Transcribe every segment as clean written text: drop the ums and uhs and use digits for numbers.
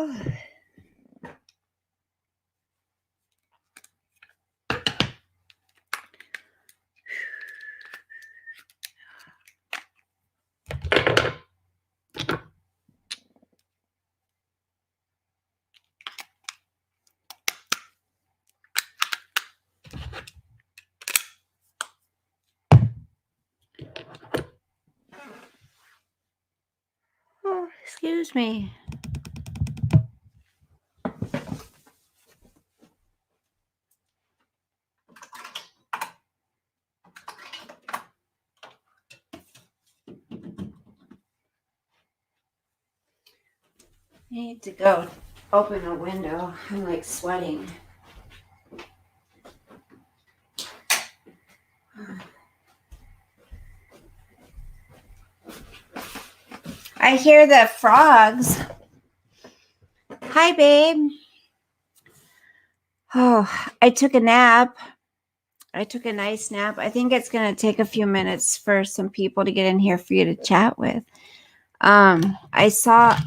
Oh, excuse me. I need to go open a window. I'm like sweating. I hear the frogs. Hi, babe. Oh, I took a nap. I took a nice nap. I think it's going to take a few minutes for some people to get in here for you to chat with. I saw,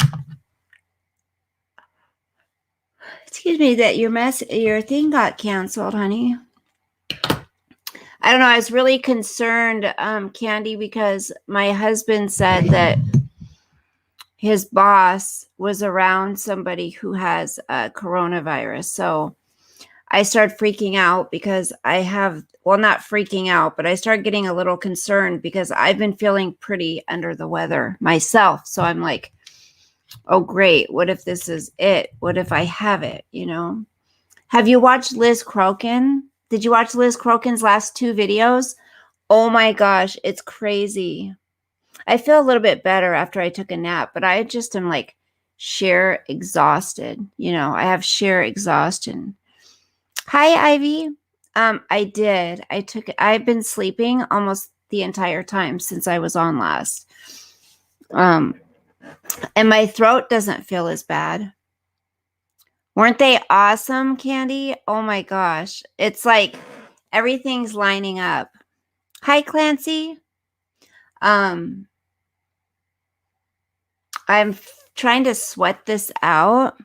excuse me, that your thing got canceled, honey. I don't know. I was really concerned, Candy, because my husband said that his boss was around somebody who has coronavirus. So I started freaking out because not freaking out, but I started getting a little concerned because I've been feeling pretty under the weather myself. So I'm like, oh, great. What if this is it? What if I have it? Have you watched Liz Crokin? Did you watch Liz Crokin's last 2 videos? Oh my gosh, it's crazy. I feel a little bit better after I took a nap, but I just am like sheer exhausted. I have sheer exhaustion. Hi, Ivy. I did. I've been sleeping almost the entire time since I was on last. And my throat doesn't feel as bad. Weren't they awesome, Candy? Oh my gosh. It's like everything's lining up. Hi, Clancy. I'm trying to sweat this out.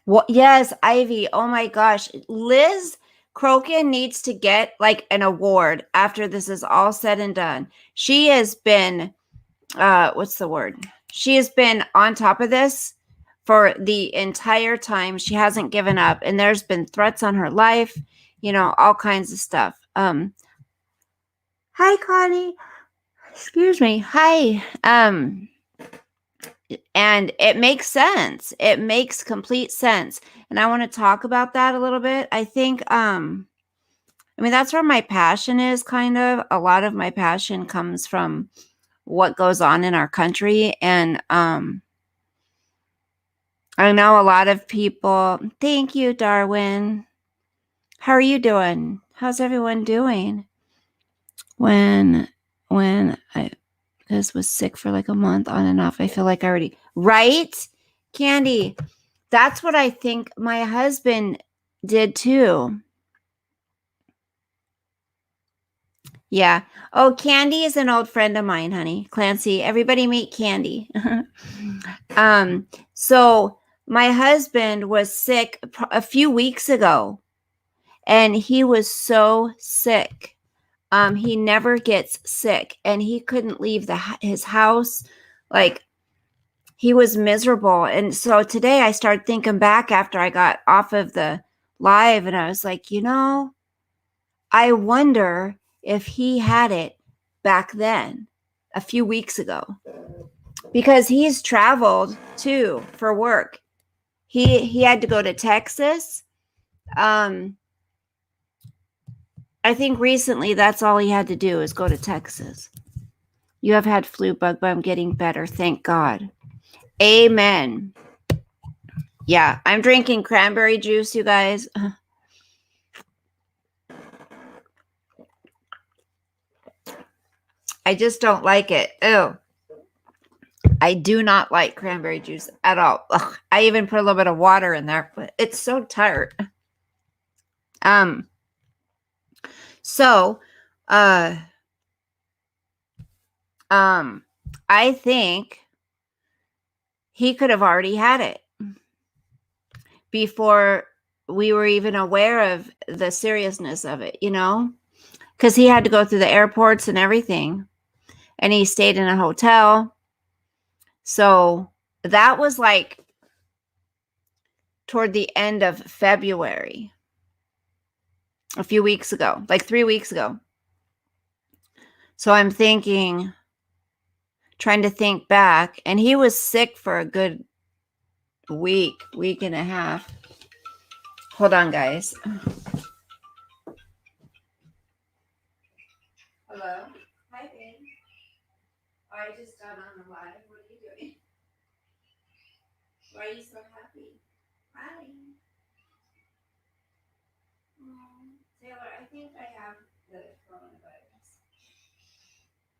Well, yes, Ivy. Oh my gosh. Liz Crokin needs to get like an award after this is all said and done. She has been, what's the word? She has been on top of this for the entire time. She hasn't given up, and there's been threats on her life, all kinds of stuff. Hi, Connie. Excuse me. Hi. And it makes sense. It makes complete sense. And I want to talk about that a little bit. I think, that's where my passion is kind of. A lot of my passion comes from what goes on in our country. And I know a lot of people. Thank you, Darwin. How are you doing? How's everyone doing? When I was sick for like a month on and off, I feel like I already, right? Candy, that's what I think my husband did too. Yeah. Oh, Candy is an old friend of mine, honey. Clancy, everybody meet Candy. So my husband was sick a few weeks ago, and he was so sick. He never gets sick, and he couldn't leave his house. Like, he was miserable. And so today I started thinking back after I got off of the live, and I was like, I wonder if he had it back then, a few weeks ago, because he's traveled too for work. He had to go to Texas. I think recently that's all he had to do is go to Texas. You have had flu bug, but I'm getting better. Thank God. Amen. Yeah, I'm drinking cranberry juice, you guys. I just don't like it. Ew. I do not like cranberry juice at all. Ugh, I even put a little bit of water in there, but it's so tart. So, I think he could have already had it before we were even aware of the seriousness of it, because he had to go through the airports and everything, and he stayed in a hotel. So that was like toward the end of February, a few weeks ago, like 3 weeks ago. So I'm trying to think back, and he was sick for a good week and a half. Hold on, guys. Hello. Hi, babe. I just got on the live. What are you doing? Why are you so happy? Hi. Taylor, I think I have the coronavirus.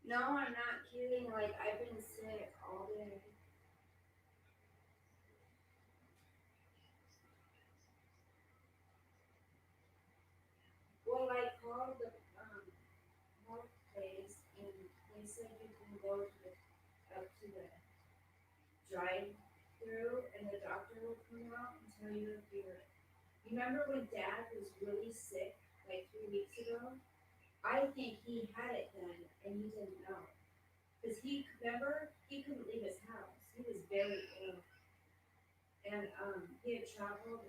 No, I'm not kidding. Like, I've been sick all day. Well, I called the health place, and they said you can go up to the drive-through, and the doctor will come out and tell you if you're. Remember when Dad was really sick, like 3 weeks ago? I think he had it then, and he didn't know. Because remember, he couldn't leave his house. He was very ill. And he had traveled,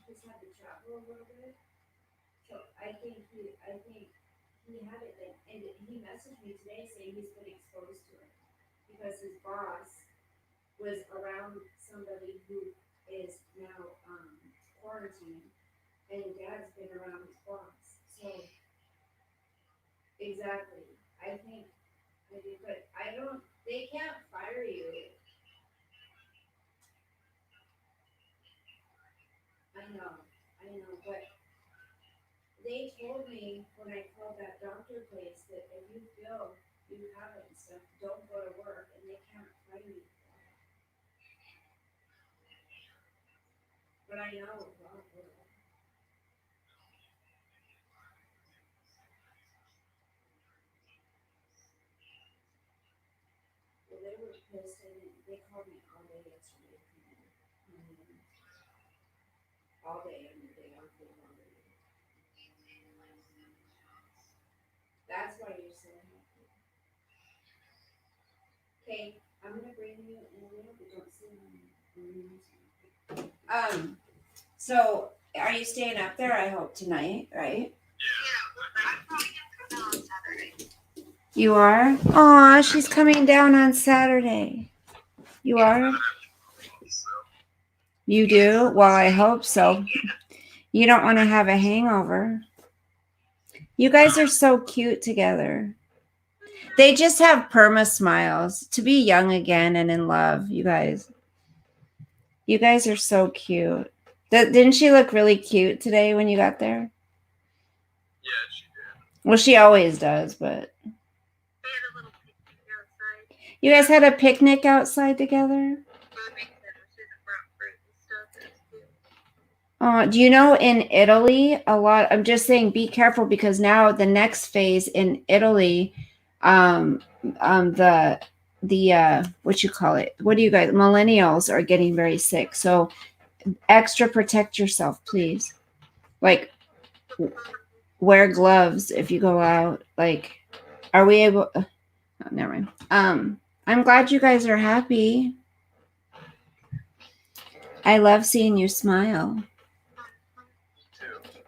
just had to travel a little bit. So I think he had it then. And he messaged me today saying he's been exposed to it. Because his boss was around somebody who is now quarantined. And Dad's been around his boss. So, exactly. I think, but they can't fire you. I know, but they told me when I called that doctor place that if you feel you have it and stuff, don't go to work, and they can't fire you. But I know, well, they were pissed, and they called me all day yesterday. All day, and the day after. That's why you're so happy. Okay, I'm gonna bring you in a little bit. Don't sit on. So are you staying up there? I hope tonight, right? Yeah, I'm probably gonna come down on Saturday. You are? Aw, she's coming down on Saturday. You are? You do? Well, I hope so. You don't want to have a hangover. You guys are so cute together. They just have perma smiles. To be young again and in love, you guys. You guys are so cute. Didn't she look really cute today when you got there? Yeah, she did. Well, she always does, but. They had a little picnic outside. You guys had a picnic outside together? Do you know in Italy I'm just saying be careful, because now the next phase in Italy, the what you call it? What do you guys, millennials are getting very sick. So extra protect yourself, please. Like wear gloves if you go out. Like, are we able? Oh, never mind. I'm glad you guys are happy. I love seeing you smile.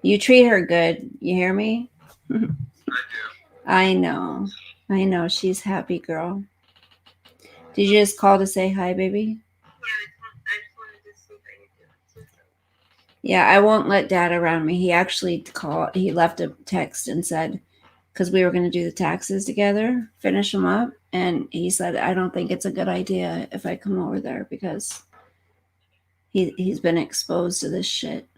You treat her good. You hear me? I know. She's happy, girl. Did you just call to say hi, baby? I just wanted to see how you're doing. Yeah, I won't let Dad around me. He actually he left a text and said, because we were going to do the taxes together, finish them up. And he said, I don't think it's a good idea if I come over there, because he's been exposed to this shit.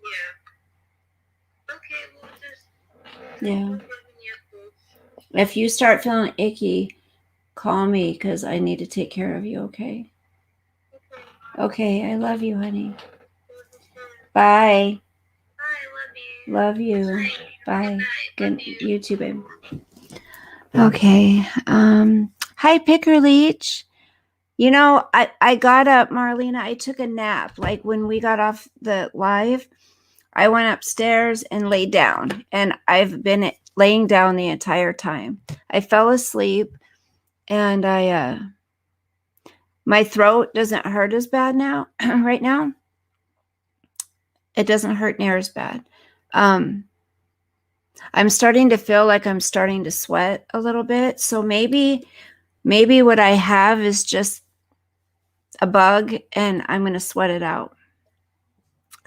Yeah. Okay, we'll just. Yeah. If you start feeling icky, call me, because I need to take care of you, okay? Okay, I love you, honey. Bye. Bye, love you. Bye. Good. You too, babe. Okay. Hi, Picker Leech. I got up, Marlena. I took a nap. Like when we got off the live, I went upstairs and laid down, and I've been laying down the entire time. I fell asleep, and my throat doesn't hurt as bad now. Right now, it doesn't hurt near as bad. I'm starting to feel like I'm starting to sweat a little bit. So maybe what I have is just a bug, and I'm going to sweat it out.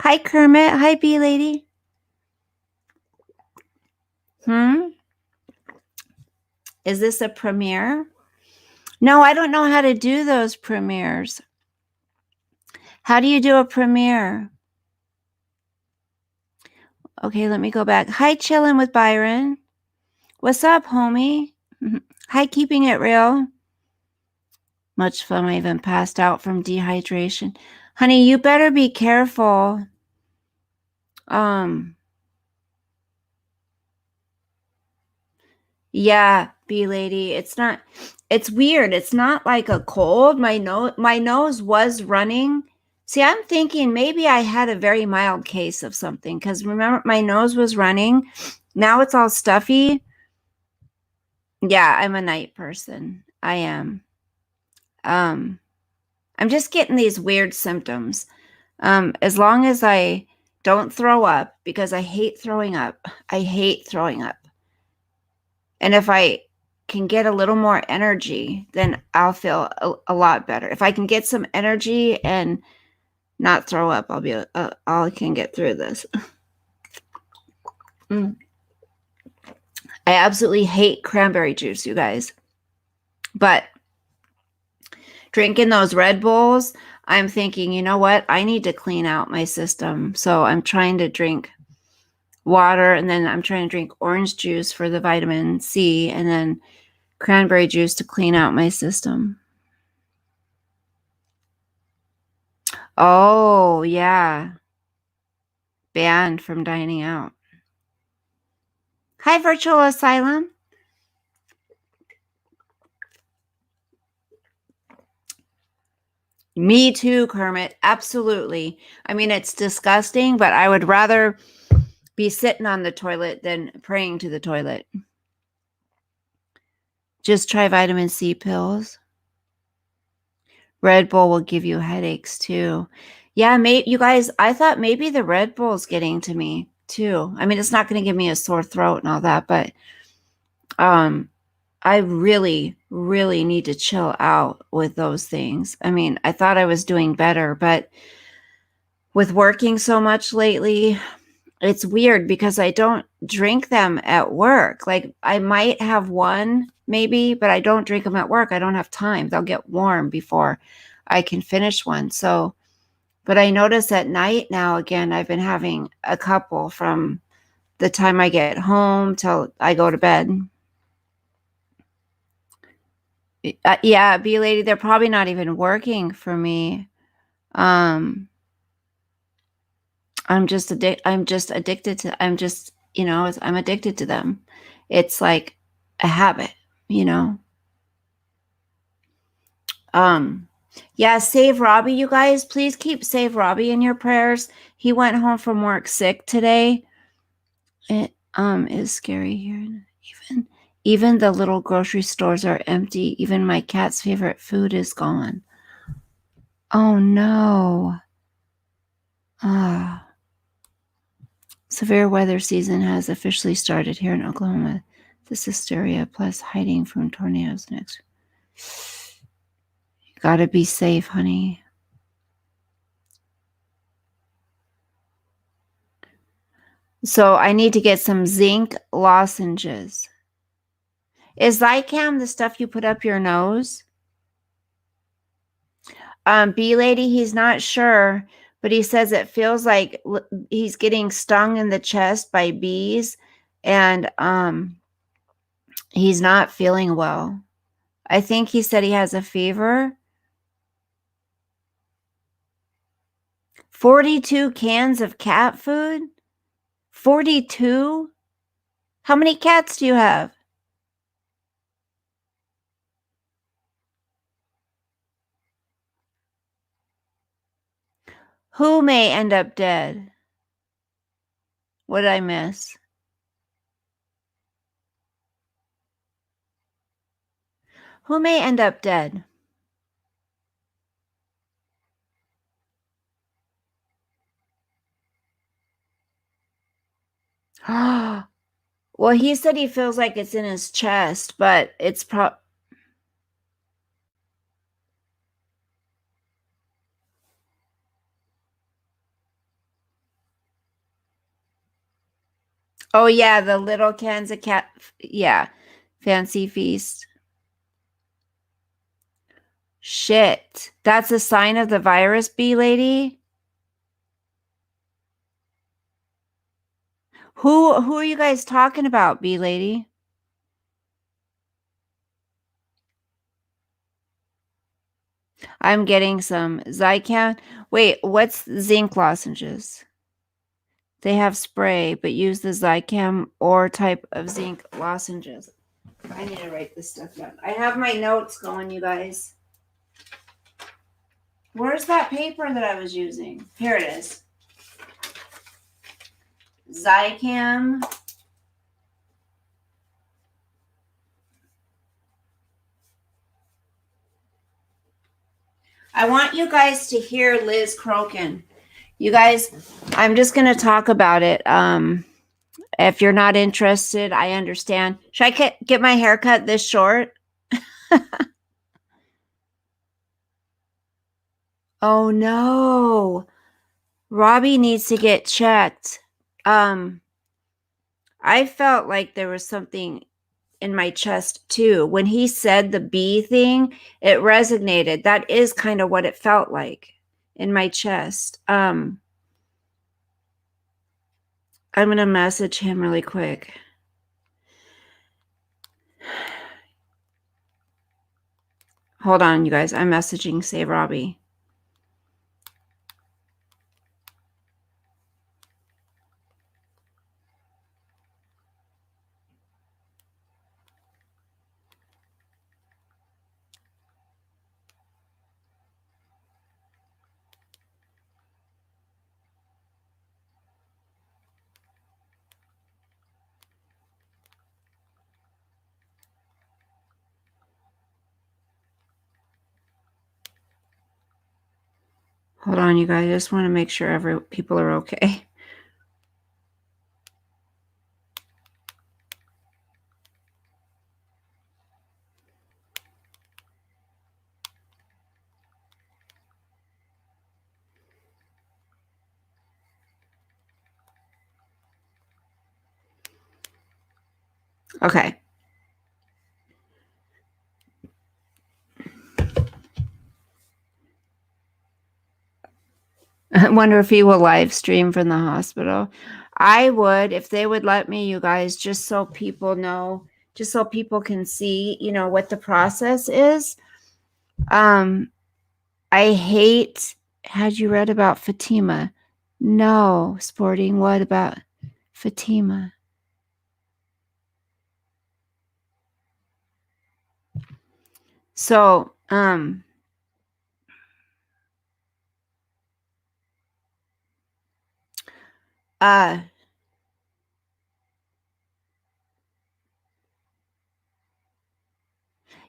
Hi, Kermit. Hi, Bee Lady. Is this a premiere? No, I don't know how to do those premieres. How do you do a premiere? Okay, let me go back. Hi, chilling with Byron. What's up, homie? Hi, keeping it real. Much fun. I even passed out from dehydration. Honey, you better be careful. Yeah, Bee Lady. It's weird. It's not like a cold. My nose was running. See, I'm thinking maybe I had a very mild case of something, because remember, my nose was running. Now it's all stuffy. Yeah, I'm a night person. I am. I'm just getting these weird symptoms. As long as I don't throw up, because I hate throwing up. I hate throwing up. And if I can get a little more energy, then I'll feel a lot better. If I can get some energy and not throw up, I'll be I can get through this. I absolutely hate cranberry juice, you guys. But drinking those Red Bulls, I'm thinking, you know what? I need to clean out my system. So I'm trying to drink water, and then I'm trying to drink orange juice for the vitamin C, and then cranberry juice to clean out my system. Oh, yeah. Banned from dining out. Hi, Virtual Asylum. Me too, Kermit. Absolutely. I mean, it's disgusting, but I would rather be sitting on the toilet than praying to the toilet. Just try vitamin C pills. Red Bull will give you headaches too. Yeah, you guys, I thought maybe the Red Bull's getting to me too. I mean, it's not going to give me a sore throat and all that, but I really, really need to chill out with those things. I mean, I thought I was doing better, but with working so much lately, it's weird because I don't drink them at work. Like I might have one maybe, but I don't drink them at work. I don't have time. They'll get warm before I can finish one. So, but I notice at night now, again, I've been having a couple from the time I get home till I go to bed. Yeah, Bee Lady, they're probably not even working for me. I'm just addicted to, I'm addicted to them. It's like a habit, you know. Yeah, Save Robbie, you guys, please keep Save Robbie in your prayers. He went home from work sick today. It is scary here. Even the little grocery stores are empty. Even my cat's favorite food is gone. Oh no. Severe weather season has officially started here in Oklahoma. This hysteria plus hiding from tornadoes next. You gotta be safe, honey. So I need to get some zinc lozenges. Is Zicam the stuff you put up your nose? Bee Lady, he's not sure, but he says it feels like he's getting stung in the chest by bees, and he's not feeling well. I think he said he has a fever. 42 cans of cat food? 42? How many cats do you have? Who may end up dead? What did I miss? Who may end up dead? Well, he said he feels like it's in his chest, but it's oh yeah, the little cans of cat. Yeah, fancy feast. Shit, that's a sign of the virus, bee lady. Who are you guys talking about, bee lady? I'm getting some Zycam. Wait, what's zinc lozenges? They have spray, but use the Zycam or type of zinc lozenges. I need to write this stuff down. I have my notes going, you guys. Where's that paper that I was using? Here it is. Zycam. I want you guys to hear Liz Crokin. You guys, I'm just going to talk about it. If you're not interested, I understand. Should I get my hair cut this short? Oh no. Robbie needs to get checked. I felt like there was something in my chest too. When he said the bee thing, it resonated. That is kind of what it felt like in my chest. I'm going to message him really quick. Hold on, you guys. I'm messaging Save Robbie. Hold on, you guys. I just want to make sure people are okay. Okay. I wonder if he will live stream from the hospital. I would, if they would let me, you guys, just so people know, just so people can see, what the process is. I hate, had you read about Fatima? No, sporting. What about Fatima? So,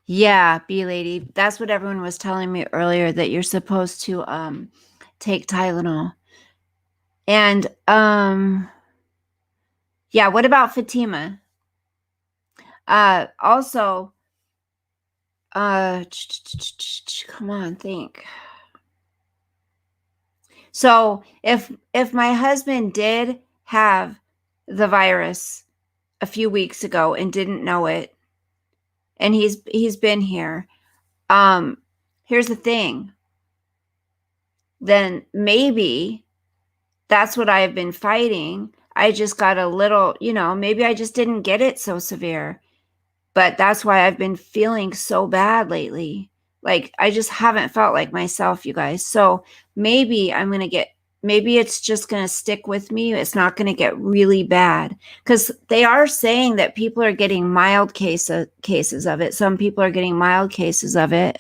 yeah, bee lady. That's what everyone was telling me earlier, that you're supposed to take Tylenol. And yeah, what about Fatima? Also, come on, think. So if my husband did have the virus a few weeks ago and didn't know it, and he's been here, here's the thing. Then maybe that's what I've been fighting. I just got a little, maybe I just didn't get it so severe. But that's why I've been feeling so bad lately. Like, I just haven't felt like myself, you guys. So maybe maybe it's just going to stick with me. It's not going to get really bad, because they are saying that people are getting mild cases of it. Some people are getting mild cases of it.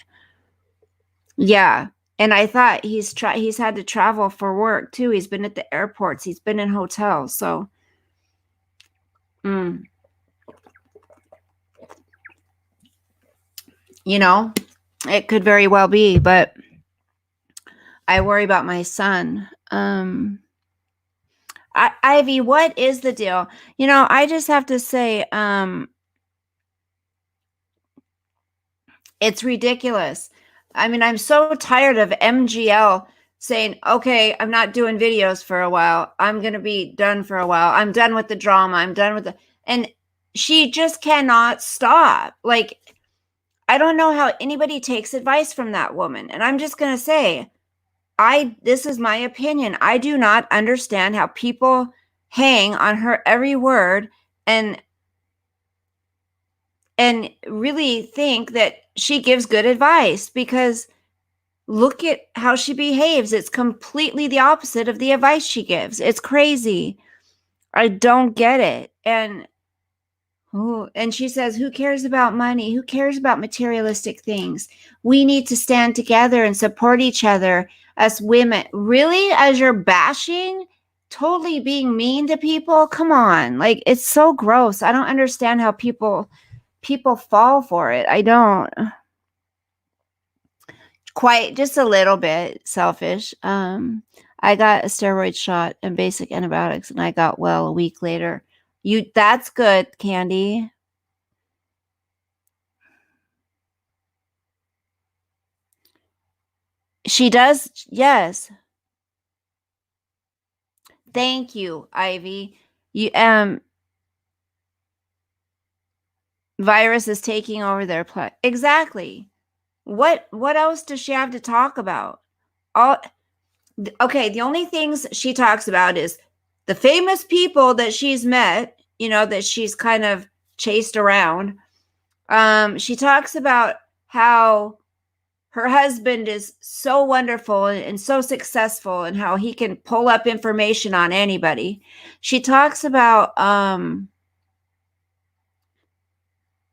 Yeah. And I thought he's had to travel for work too. He's been at the airports. He's been in hotels. So, mm, you know, it could very well be, but I worry about my son. Ivy, what is the deal? I just have to say, it's ridiculous. I mean, I'm so tired of MGL saying, okay, I'm not doing videos for a while. I'm going to be done for a while. I'm done with the drama. I'm done with and she just cannot stop. Like, I don't know how anybody takes advice from that woman. And I'm just going to say, this is my opinion. I do not understand how people hang on her every word and really think that she gives good advice, because look at how she behaves. It's completely the opposite of the advice she gives. It's crazy. I don't get it. And she says, who cares about money? Who cares about materialistic things? We need to stand together and support each other as women. Really? As you're bashing, totally being mean to people? Come on. Like, it's so gross. I don't understand how people fall for it. I don't. Quite just a little bit selfish. I got a steroid shot and basic antibiotics, and I got well a week later. That's good, Candy. She does, yes. Thank you, Ivy. You virus is taking over their play. Exactly. What else does she have to talk about? All okay, the only things she talks about is the famous people that she's met, that she's kind of chased around. She talks about how her husband is so wonderful and so successful, and how he can pull up information on anybody. She talks about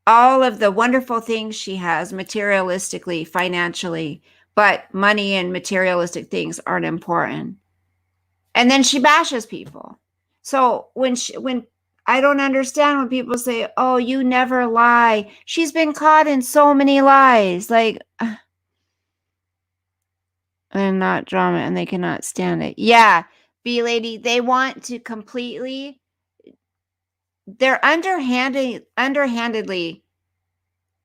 all of the wonderful things she has materialistically, financially, but money and materialistic things aren't important. And then she bashes people. So when I don't understand when people say, "Oh, you never lie." She's been caught in so many lies. Like, and not drama, and they cannot stand it. Yeah, B lady, they want to completely, they're underhandedly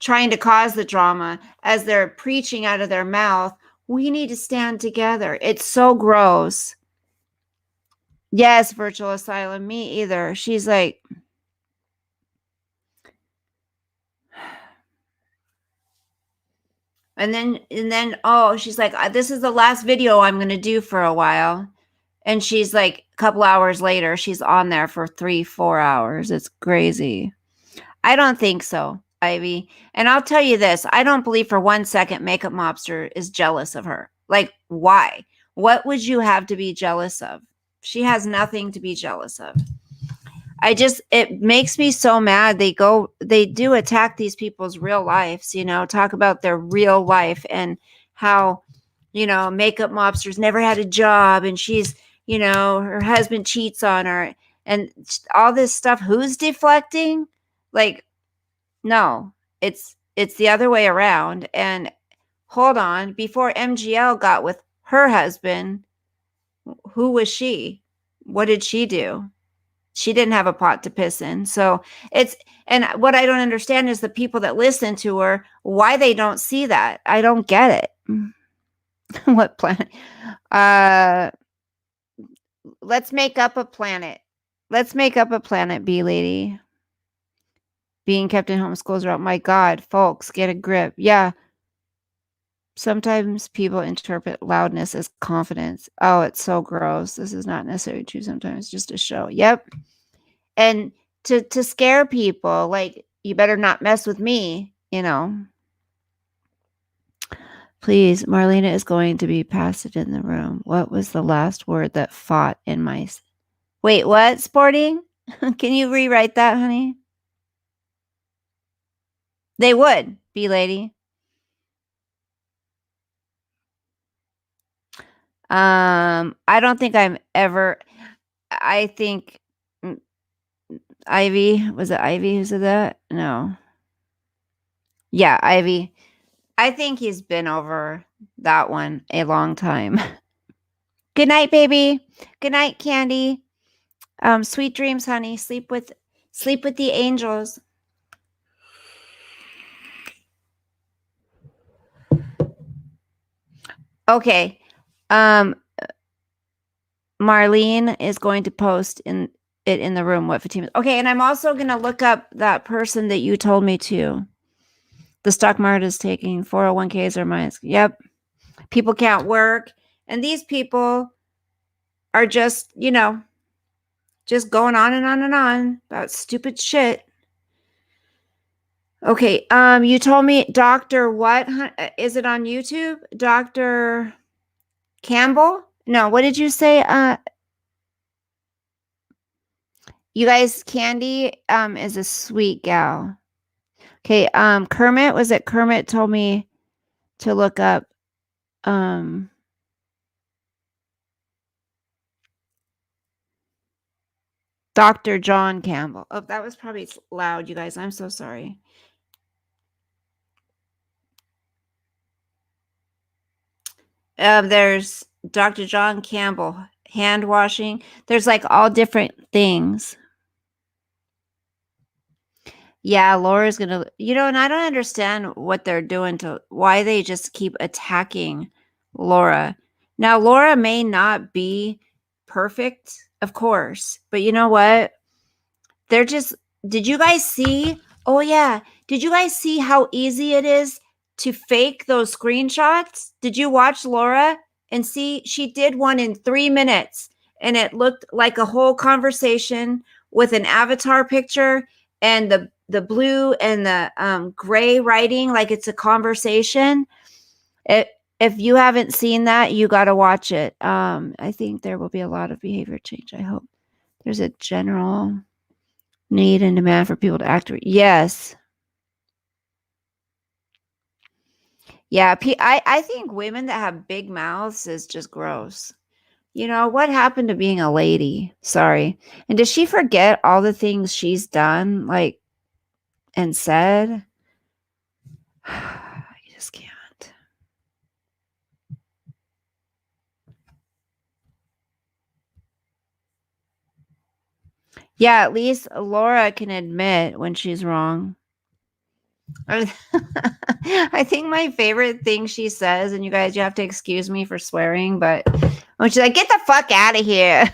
trying to cause the drama as they're preaching out of their mouth. We need to stand together. It's so gross. Yes, virtual asylum. Me either. She's like, and then oh, she's like, this is the last video I'm going to do for a while. And she's like, a couple hours later, she's on there for 3-4 hours. It's crazy. I don't think so, Ivy. And I'll tell you this, I don't believe for 1 second Makeup Mobster is jealous of her. Like, why? What would you have to be jealous of? She has nothing to be jealous of. It makes me so mad. They do attack these people's real lives, talk about their real life and how, Makeup Mobster's never had a job, and she's, her husband cheats on her and all this stuff. Who's deflecting? Like, no, it's the other way around. And hold on, before MGL got with her husband, who was she? What did she do? She didn't have a pot to piss in. So and what I don't understand is the people that listen to her, why they don't see that. I don't get it. What planet? Let's make up a planet. Let's make up a planet, B lady. Being kept in homeschools are, oh my God, folks, get a grip. Yeah. Sometimes people interpret loudness as confidence. Oh, it's so gross. This is not necessarily true sometimes, just a show. Yep. And to scare people, like, you better not mess with me, Please, Marlena is going to be passed in the room. What was the last word that fought in my... Wait, what? Sporting? Can you rewrite that, honey? They would, B lady. I don't think I'm ever. I think Ivy, was it Ivy who said that? No. Yeah, Ivy. I think he's been over that one a long time. Good night, baby. Good night, Candy. Sweet dreams, honey. Sleep with the angels. Okay. Um, Marlene is going to post in the room. What 15 minutes? Okay, and I'm also gonna look up that person that you told me to. The stock market is taking 401ks or mines. Yep. People can't work. And these people are just, just going on and on and on about stupid shit. Okay. You told me Dr. What? Is it on YouTube? Dr. Campbell? No, what did you say? You guys, Candy is a sweet gal. Okay, Kermit, was it Kermit told me to look up Dr. John Campbell. Oh, that was probably loud, you guys. I'm so sorry. There's Dr. John Campbell, hand washing. There's like all different things. Yeah, Laura's gonna, and I don't understand what they're doing why they just keep attacking Laura. Now, Laura may not be perfect, of course, but you know what? They're just, did you guys see? Oh, yeah. Did you guys see how easy it is to fake those screenshots? Did you watch Laura and see? She did one in 3 minutes and it looked like a whole conversation with an avatar picture and the blue and the gray writing like it's a conversation. If you haven't seen that, you got to watch it. I think there will be a lot of behavior change. I hope there's a general need and demand for people to act. Yes. Yeah. I think women that have big mouths is just gross. What happened to being a lady? Sorry. And does she forget all the things she's done, like, and said? I just can't. Yeah, at least Laura can admit when she's wrong. I think my favorite thing she says, and you guys, you have to excuse me for swearing, but when she's like, get the fuck out of here.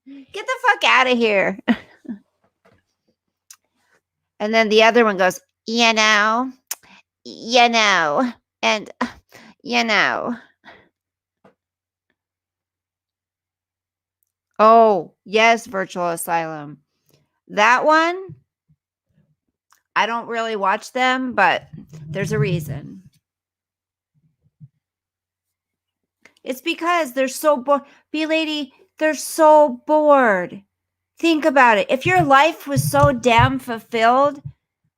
Get the fuck out of here. And then the other one goes, and, you know. Oh, yes, Virtual Asylum. That one, I don't really watch them, but there's a reason. It's because they're so bored. B-Lady, they're so bored. Think about it. If your life was so damn fulfilled,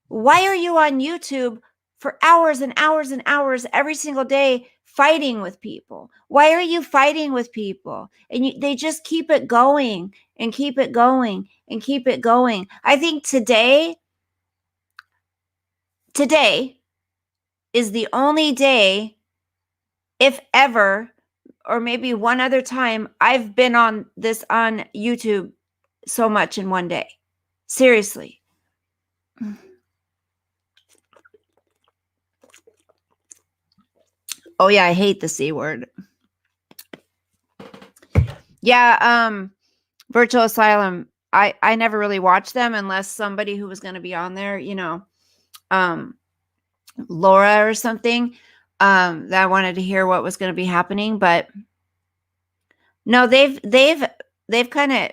why are you on YouTube for hours and hours and hours every single day fighting with people? Why are you fighting with people? And they just keep it going and keep it going and keep it going. I think today is the only day, if ever, or maybe one other time, I've been on YouTube so much in one day. Seriously. Oh yeah, I hate the C word. Yeah, Virtual Asylum. I never really watched them unless somebody who was going to be on there, Laura or something, that I wanted to hear what was going to be happening. But no, they've kind of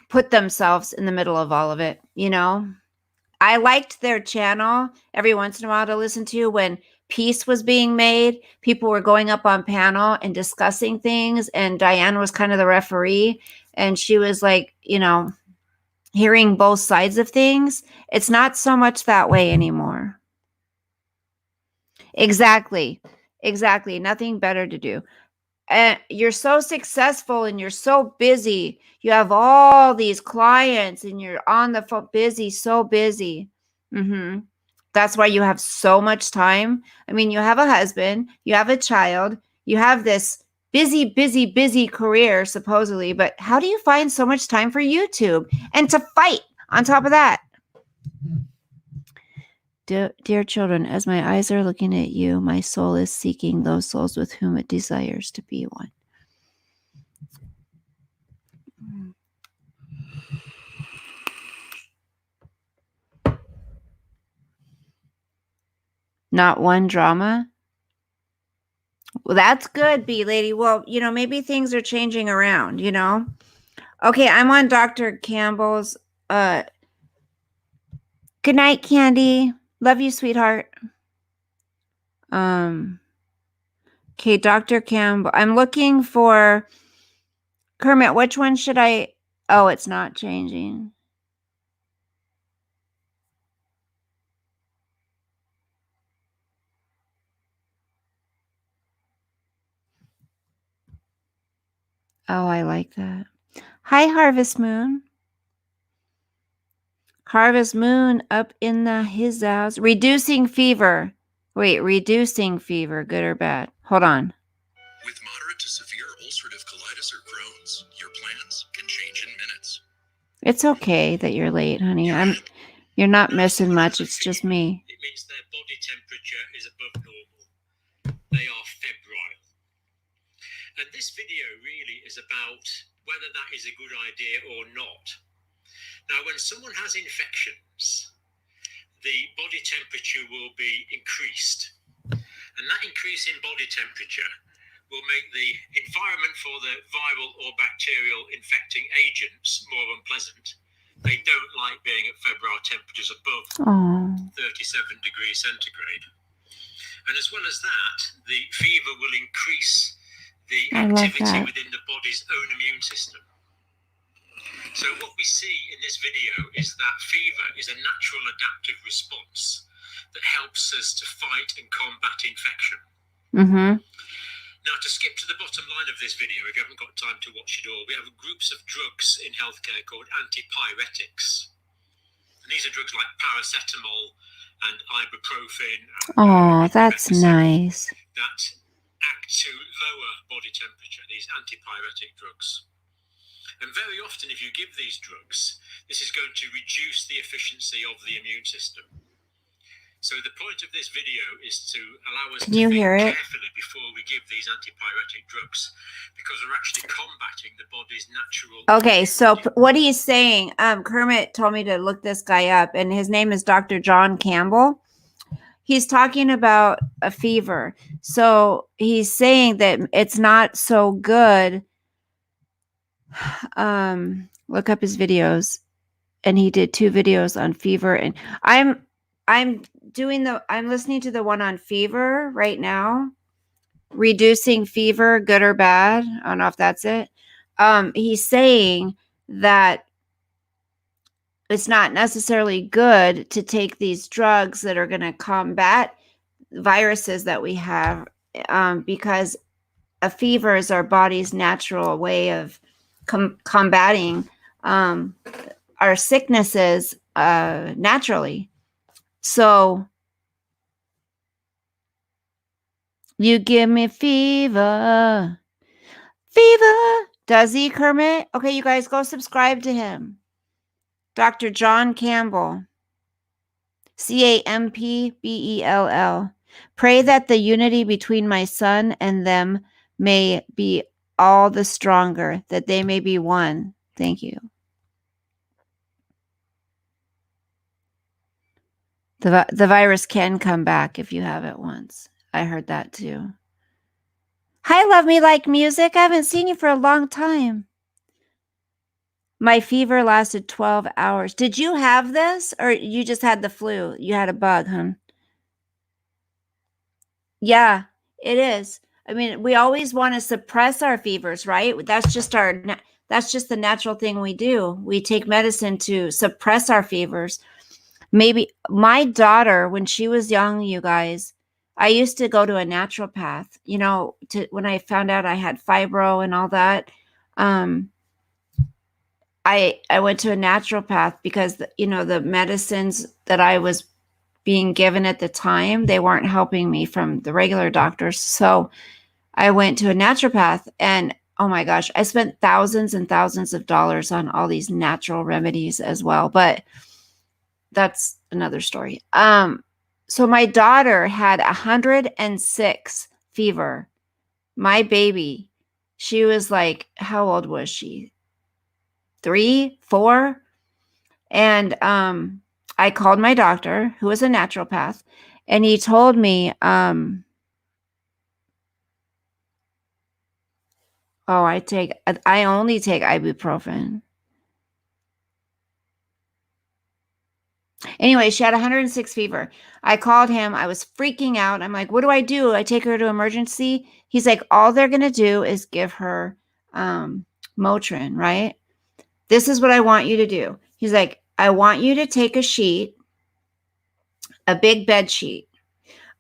put themselves in the middle of all of it. I liked their channel every once in a while to listen to when peace was being made. People were going up on panel and discussing things, and Diane was kind of the referee, and she was like, hearing both sides of things. It's not so much that way anymore. Exactly. Exactly. Nothing better to do. And you're so successful and you're so busy. You have all these clients and you're on the phone, busy, so busy. hmm That's why you have so much time. I mean, you have a husband, you have a child, you have this busy, busy, busy career, supposedly. But how do you find so much time for YouTube and to fight on top of that? Dear children, as my eyes are looking at you, my soul is seeking those souls with whom it desires to be one. Not one drama. Well, that's good, B lady. Well, maybe things are changing around, Okay, I'm on Dr. Campbell's. Good night, Candy. Love you, sweetheart. Okay, Dr. Campbell. I'm looking for Kermit. Which one should I? Oh, it's not changing. Oh, I like that. Hi, Harvest Moon. Harvest Moon up in his house. Reducing fever. Wait, reducing fever, good or bad? Hold on. With moderate to severe ulcerative colitis or Crohn's, your plans can change in minutes. It's okay that you're late, honey. You're not missing much. It's just me. It means their body temperature is above normal. They are febrile. And this video really is about whether that is a good idea or not. Now, when someone has infections, the body temperature will be increased. And that increase in body temperature will make the environment for the viral or bacterial infecting agents more unpleasant. They don't like being at febrile temperatures above 37 degrees centigrade. And as well as that, the fever will increase the activity within the body's own immune system. So what we see in this video is that fever is a natural adaptive response that helps us to fight and combat infection. Now, to skip to the bottom line of this video, if you haven't got time to watch it all, we have groups of drugs in healthcare called antipyretics. And these are drugs like paracetamol and ibuprofen. Oh, that's nice. That act to lower body temperature, these antipyretic drugs. And very often, if you give these drugs, this is going to reduce the efficiency of the immune system. So the point of this video is to allow us to think carefully before we give these antipyretic drugs, because we're actually combating the body's natural... Okay, so what he's saying, Kermit told me to look this guy up, and his name is Dr. John Campbell. He's talking about a fever. So he's saying that it's not so good. Look up his videos. And he did 2 videos on fever. And I'm listening to the one on fever right now. Reducing fever, good or bad. I don't know if that's it. He's saying that it's not necessarily good to take these drugs that are going to combat viruses that we have, because a fever is our body's natural way of combating our sicknesses naturally. So you give me fever. Does he, Kermit? Okay, you guys go subscribe to him. Dr. John Campbell. Campbell. Pray that the unity between my son and them may be all the stronger, that they may be one. Thank you. The virus can come back if you have it once. I heard that too. Hi, Love Me Like Music. I haven't seen you for a long time. My fever lasted 12 hours. Did you have this, or you just had the flu? You had a bug, huh? Yeah, it is. I mean, we always want to suppress our fevers, right? That's just the natural thing we do. We take medicine to suppress our fevers. Maybe my daughter, when she was young, you guys, I used to go to a naturopath, you know, when I found out I had fibro and all that. I went to a naturopath because, you know, the medicines that I was being given at the time, they weren't helping me from the regular doctors. So I went to a naturopath, and oh my gosh, I spent thousands and thousands of dollars on all these natural remedies as well. But that's another story. So my daughter had 106 fever. My baby, she was like, how old was she? 3, 4? And I called my doctor, who was a naturopath, and he told me, I only take ibuprofen. Anyway, she had 106 fever. I called him. I was freaking out. I'm like, what do? I take her to emergency. He's like, all they're going to do is give her Motrin, right? This is what I want you to do. He's like, I want you to take a sheet, a big bed sheet.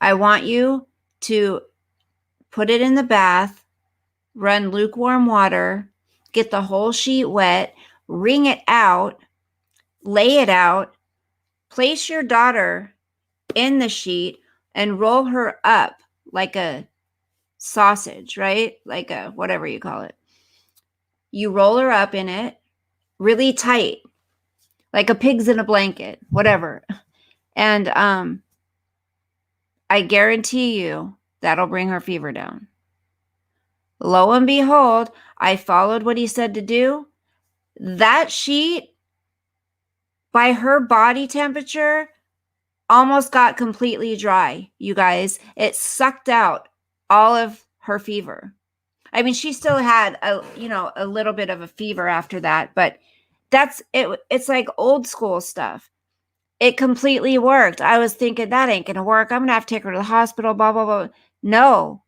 I want you to put it in the bath, run lukewarm water, get the whole sheet wet, wring it out, lay it out, place your daughter in the sheet and roll her up like a sausage, right? Like a whatever you call it. You roll her up in it really tight, like a pig's in a blanket, whatever. And I guarantee you that'll bring her fever down. Lo and behold, I followed what he said to do. That sheet, by her body temperature, almost got completely dry, you guys. It sucked out all of her fever. I mean, she still had a little bit of a fever after that, but that's it. It's like old school stuff. It completely worked. I was thinking that ain't going to work. I'm going to have to take her to the hospital, blah, blah, blah. No,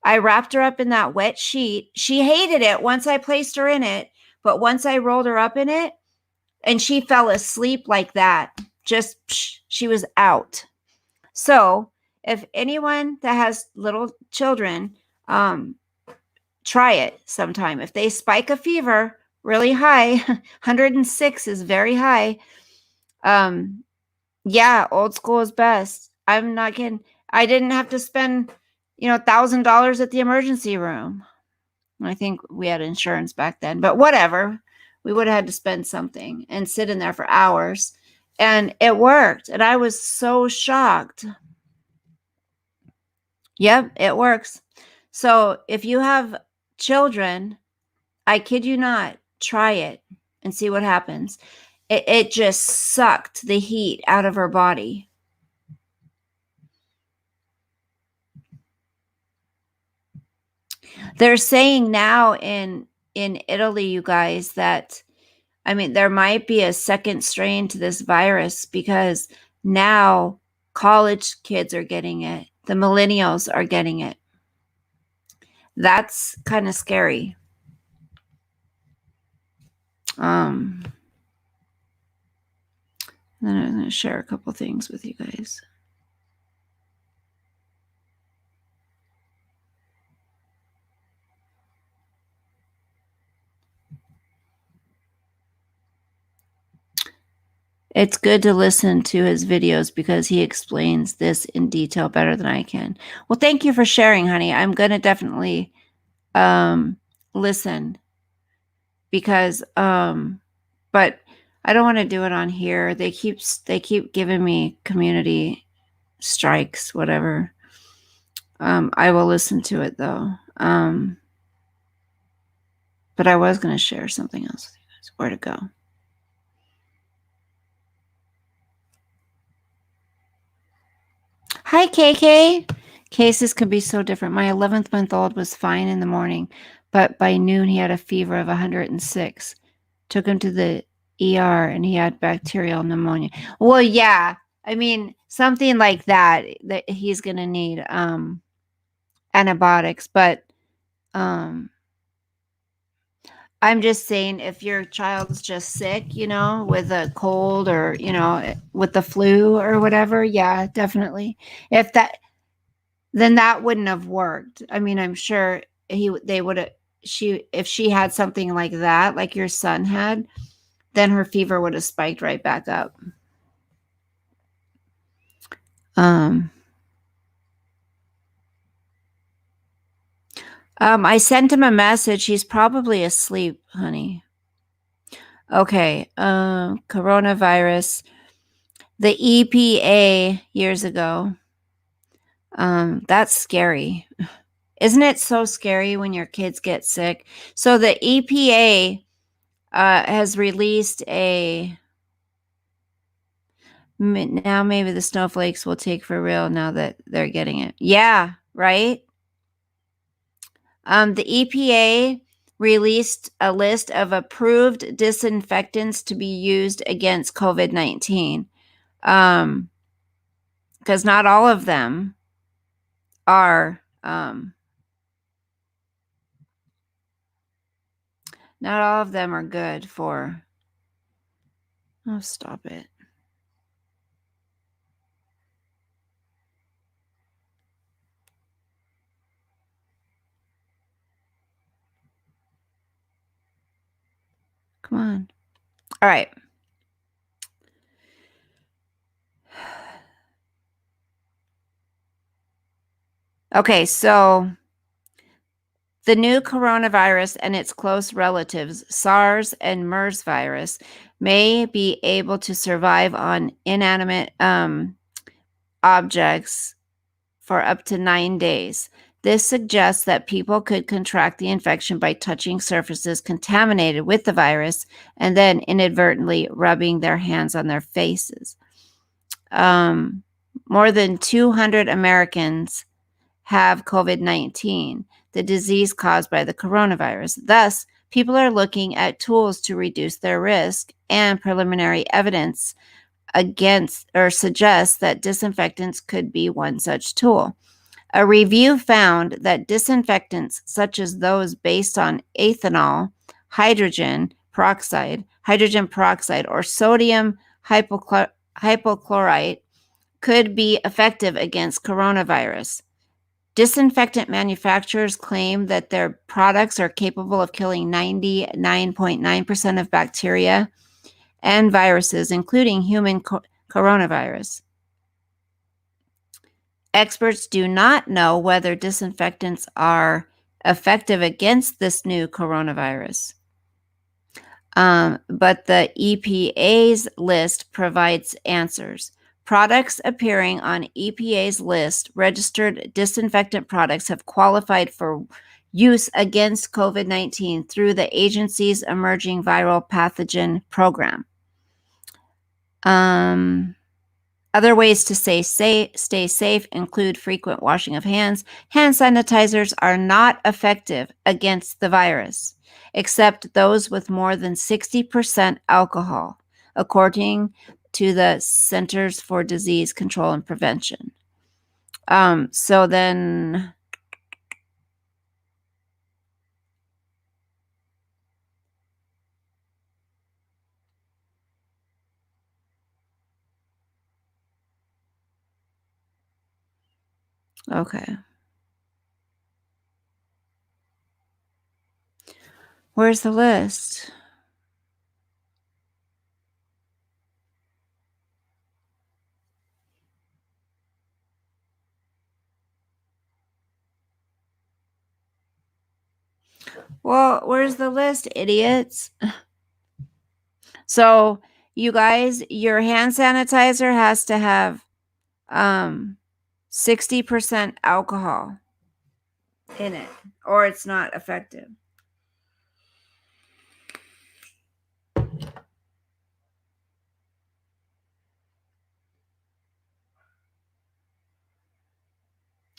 I wrapped her up in that wet sheet. She hated it once I placed her in it, but once I rolled her up in it and she fell asleep like that, she was out. So if anyone that has little children, try it sometime. If they spike a fever really high, 106 is very high. Yeah, old school is best. I'm not kidding. I didn't have to spend, $1,000 at the emergency room. I think we had insurance back then, but whatever. We would have had to spend something and sit in there for hours. And it worked. And I was so shocked. Yep, it works. So if you have children, I kid you not, try it and see what happens. It just sucked the heat out of her body. They're saying now in Italy, you guys, that, there might be a second strain to this virus because now college kids are getting it. The millennials are getting it. That's kind of scary. Then I'm going to share a couple things with you guys. It's good to listen to his videos because he explains this in detail better than I can. Well, thank you for sharing, honey. I'm going to definitely listen because but I don't want to do it on here. They keep giving me community strikes, whatever. I will listen to it though. But I was going to share something else with you guys. Where to go? Hi, KK. Cases can be so different. My 11th-month-old was fine in the morning, but by noon he had a fever of 106. Took him to the ER and he had bacterial pneumonia. Well, yeah. Something like that he's going to need antibiotics, but I'm just saying if your child's just sick, with a cold or, with the flu or whatever, yeah, definitely. then that wouldn't have worked. I mean, I'm sure they would have if she had something like that, like your son had, then her fever would have spiked right back up. I sent him a message. He's probably asleep, honey. Okay. Coronavirus. The EPA years ago. That's scary. Isn't it so scary when your kids get sick? So the EPA has released now maybe the snowflakes will take for real now that they're getting it. Yeah, right? The EPA released a list of approved disinfectants to be used against COVID-19. Because not all of them are good for. Oh, stop it. Come on. All right. Okay, so the new coronavirus and its close relatives, SARS and MERS virus, may be able to survive on inanimate objects for up to 9 days. This suggests that people could contract the infection by touching surfaces contaminated with the virus and then inadvertently rubbing their hands on their faces. More than 200 Americans have COVID-19, the disease caused by the coronavirus. Thus, people are looking at tools to reduce their risk, and preliminary evidence against or suggests that disinfectants could be one such tool. A review found that disinfectants such as those based on ethanol, hydrogen peroxide, or sodium hypochlorite could be effective against coronavirus. Disinfectant manufacturers claim that their products are capable of killing 99.9% of bacteria and viruses, including human coronavirus. Experts do not know whether disinfectants are effective against this new coronavirus. But the EPA's list provides answers. Products appearing on EPA's list, registered disinfectant products, have qualified for use against COVID-19 through the agency's Emerging Viral Pathogen Program. Other ways to stay safe include frequent washing of hands. Hand sanitizers are not effective against the virus, except those with more than 60% alcohol, according to the Centers for Disease Control and Prevention. So then, okay. Where's the list? Well, where's the list, idiots? So, you guys, your hand sanitizer has to have 60% alcohol in it, or it's not effective.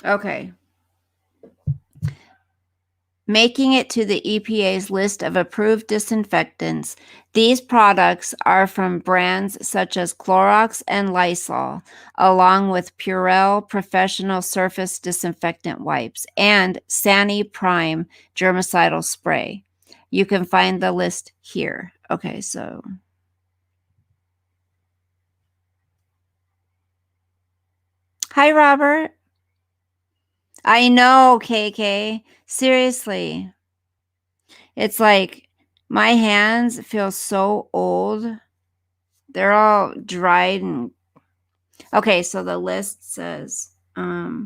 Okay. Making it to the EPA's list of approved disinfectants, these products are from brands such as Clorox and Lysol, along with Purell Professional Surface Disinfectant Wipes and Sani Prime Germicidal Spray. You can find the list here. Okay, so. Hi, Robert. I know, KK. Seriously. It's like my hands feel so old. They're all dried and okay, so the list says okay.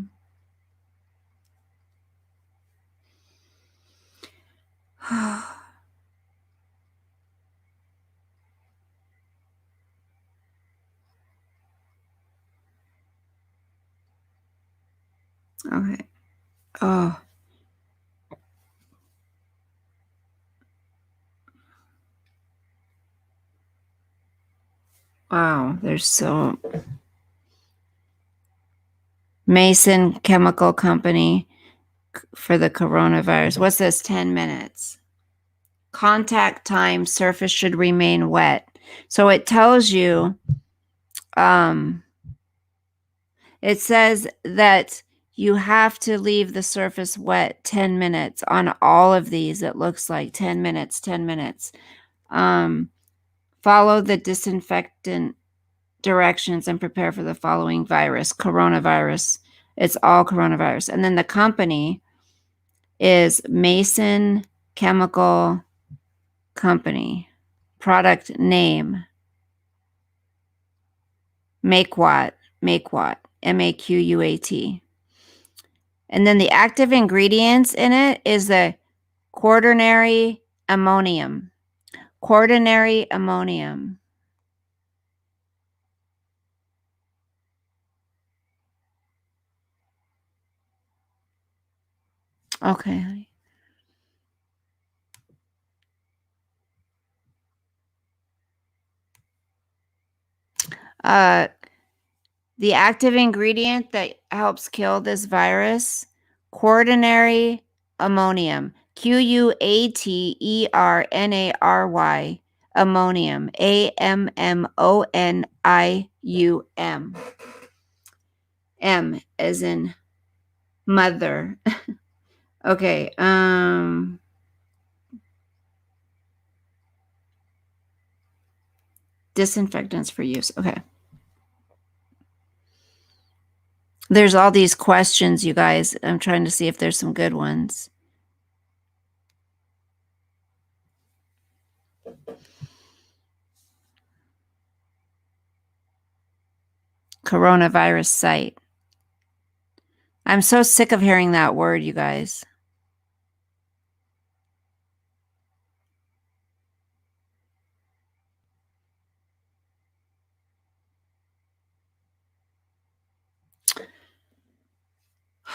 Oh, wow. There's so Mason Chemical Company for the coronavirus. What's this? 10 minutes. Contact time, surface should remain wet. So it tells you, it says that you have to leave the surface wet 10 minutes on all of these. It looks like 10 minutes, 10 minutes. Follow the disinfectant directions and prepare for the following virus, coronavirus. It's all coronavirus. And then the company is Mason Chemical Company. Product name, Maquat, Maquat. And then the active ingredients in it is the quaternary ammonium. Quaternary ammonium. Okay. The active ingredient that helps kill this virus, quaternary ammonium, Quaternary, ammonium, Ammonium. M as in mother. Okay, disinfectants for use. Okay. There's all these questions, you guys. I'm trying to see if there's some good ones. Coronavirus site. I'm so sick of hearing that word, you guys.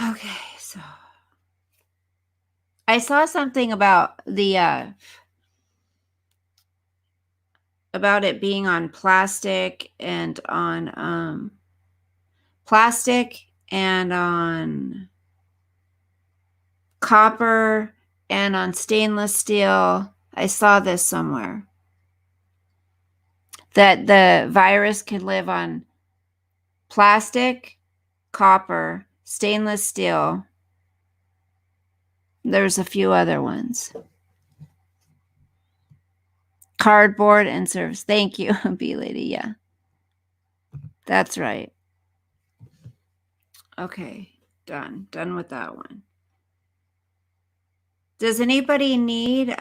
Okay, so I saw something about the about it being on plastic and on copper and on stainless steel. I saw this somewhere. That the virus can live on plastic, copper, stainless steel. There's a few other ones. Cardboard and service. Thank you, B Lady. Yeah. That's right. Okay. Done. Done with that one. Does anybody need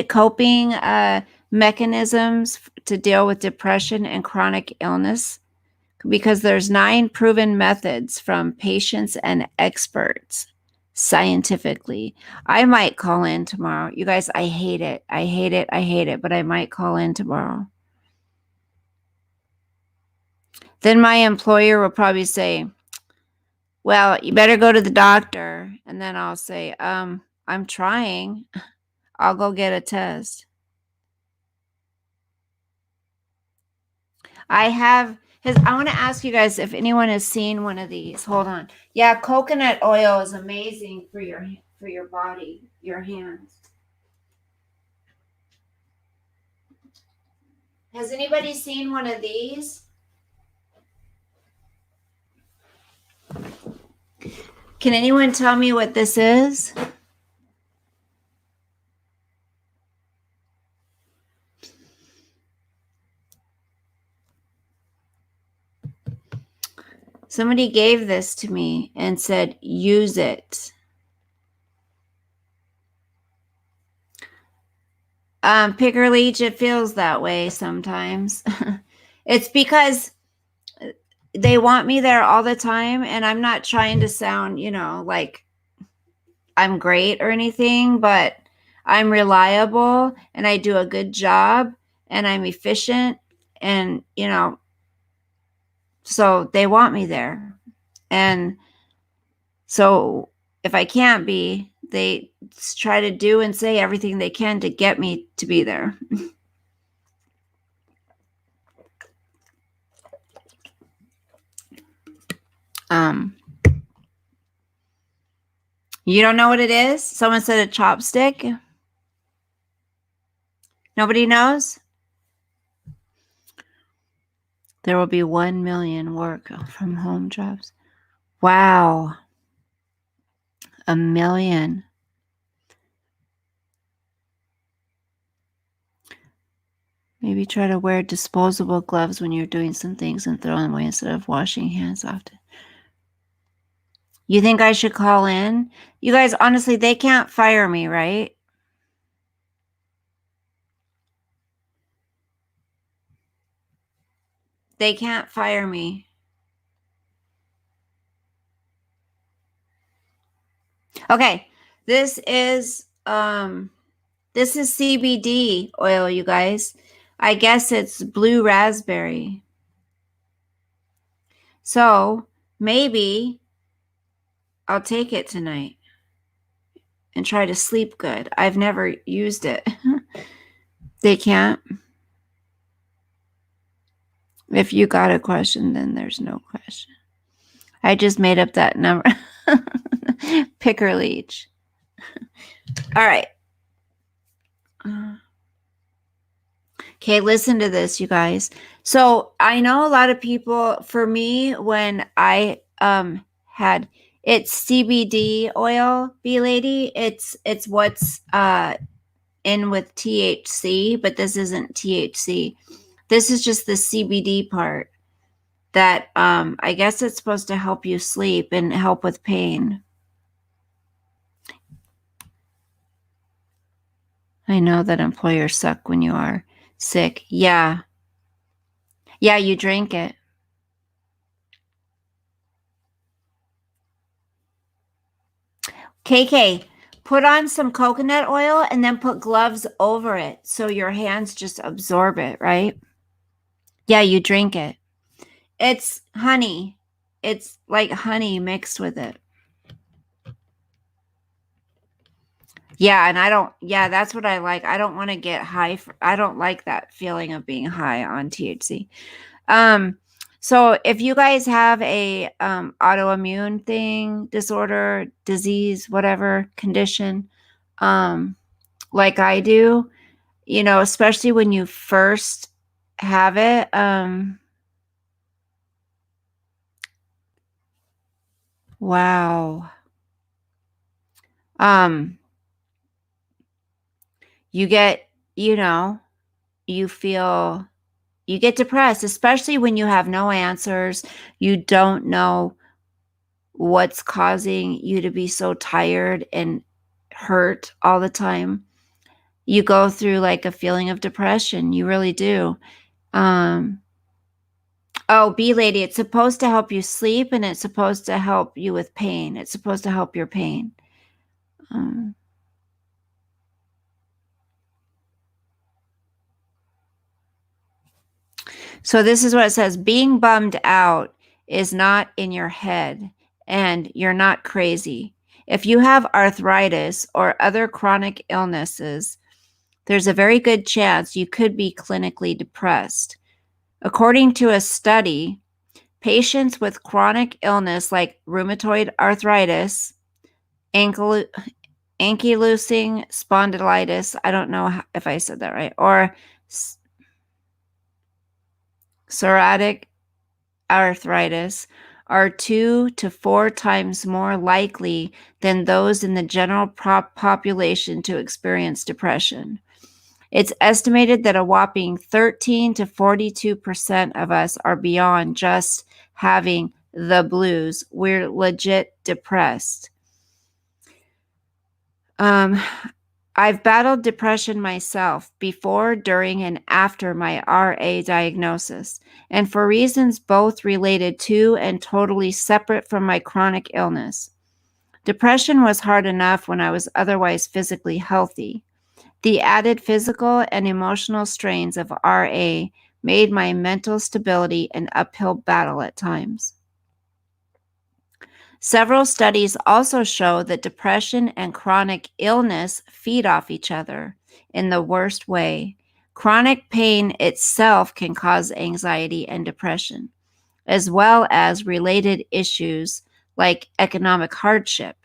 coping mechanisms to deal with depression and chronic illness? Because there's 9 proven methods from patients and experts scientifically. I might call in tomorrow. You guys, I hate it. I hate it, but I might call in tomorrow. Then my employer will probably say, well, you better go to the doctor. And then I'll say, I'm trying. I'll go get a test. I want to ask you guys if anyone has seen one of these. Hold on. Yeah, coconut oil is amazing for your body, your hands. Has anybody seen one of these? Can anyone tell me what this is? Somebody gave this to me and said, use it. Picker Leech, it feels that way sometimes. It's because they want me there all the time, and I'm not trying to sound, like I'm great or anything, but I'm reliable and I do a good job and I'm efficient, and so they want me there. And so if I can't be, they try to do and say everything they can to get me to be there. You don't know what it is? Someone said a chopstick. Nobody knows? There will be 1 million work from home jobs. Wow. 1 million. Maybe try to wear disposable gloves when you're doing some things and throw them away instead of washing hands often. You think I should call in? You guys, honestly, they can't fire me, right? They can't fire me. Okay, this is CBD oil, you guys. I guess it's blue raspberry. So maybe I'll take it tonight and try to sleep good. I've never used it. They can't. If you got a question, then there's no question. I just made up that number. Picker Leech. All right. Okay, listen to this, you guys. So I know a lot of people, for me, when I had, it's CBD oil, Bee Lady. It's what's in with THC, but this isn't THC. This is just the CBD part that I guess it's supposed to help you sleep and help with pain. I know that employers suck when you are sick. Yeah. Yeah, you drink it. KK, put on some coconut oil and then put gloves over it so your hands just absorb it, right? Yeah, you drink it. It's honey. It's like honey mixed with it. Yeah, and that's what I like. I don't want to get high. I don't like that feeling of being high on THC. So if you guys have a autoimmune thing, disorder, disease, whatever condition, like I do, especially when you first have it, wow. You get, you get depressed, especially when you have no answers. You don't know what's causing you to be so tired and hurt all the time. You go through like a feeling of depression. You really do. Oh, Bee Lady, it's supposed to help you sleep and it's supposed to help you with pain. It's supposed to help your pain. So this is what it says. Being bummed out is not in your head and you're not crazy. If you have arthritis or other chronic illnesses, there's a very good chance you could be clinically depressed. According to a study, patients with chronic illness like rheumatoid arthritis, ankylosing spondylitis, I don't know if I said that right, or psoriatic arthritis are 2 to 4 times more likely than those in the general population to experience depression. It's estimated that a whopping 13 to 42% of us are beyond just having the blues. We're legit depressed. I've battled depression myself before, during, and after my RA diagnosis, and for reasons both related to and totally separate from my chronic illness. Depression was hard enough when I was otherwise physically healthy. The added physical and emotional strains of RA made my mental stability an uphill battle at times. Several studies also show that depression and chronic illness feed off each other in the worst way. Chronic pain itself can cause anxiety and depression, as well as related issues like economic hardship,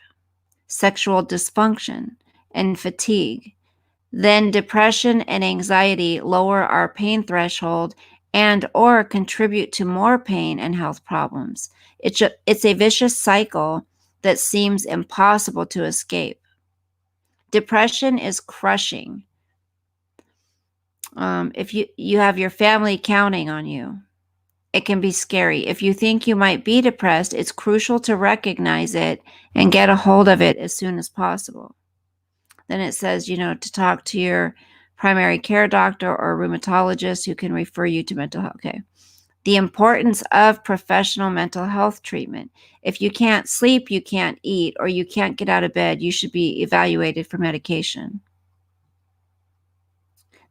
sexual dysfunction, and fatigue. Then depression and anxiety lower our pain threshold and or contribute to more pain and health problems. It's a vicious cycle that seems impossible to escape. Depression is crushing. If you have your family counting on you, it can be scary. If you think you might be depressed, it's crucial to recognize it and get a hold of it as soon as possible. Then it says, to talk to your primary care doctor or rheumatologist who can refer you to mental health. Okay. The importance of professional mental health treatment. If you can't sleep, you can't eat, or you can't get out of bed, you should be evaluated for medication.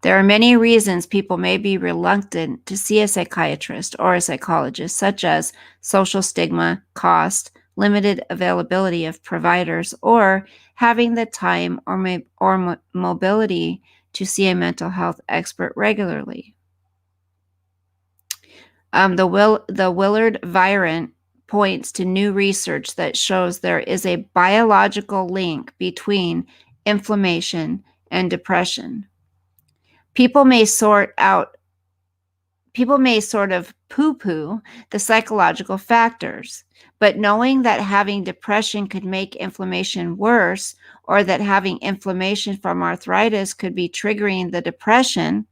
There are many reasons people may be reluctant to see a psychiatrist or a psychologist, such as social stigma, cost, limited availability of providers, or having the time or mobility to see a mental health expert regularly. The Willard variant points to new research that shows there is a biological link between inflammation and depression. People may sort of poo-poo the psychological factors, but knowing that having depression could make inflammation worse, or that having inflammation from arthritis could be triggering the depression,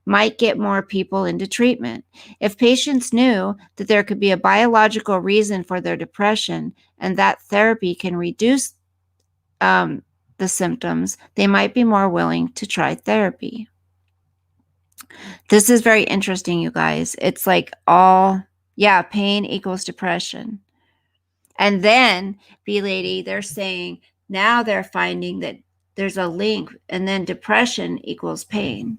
might get more people into treatment. If patients knew that there could be a biological reason for their depression and that therapy can reduce the symptoms, they might be more willing to try therapy. This is very interesting, you guys. It's like pain equals depression. And then, B-Lady, they're saying now they're finding that there's a link, and then depression equals pain.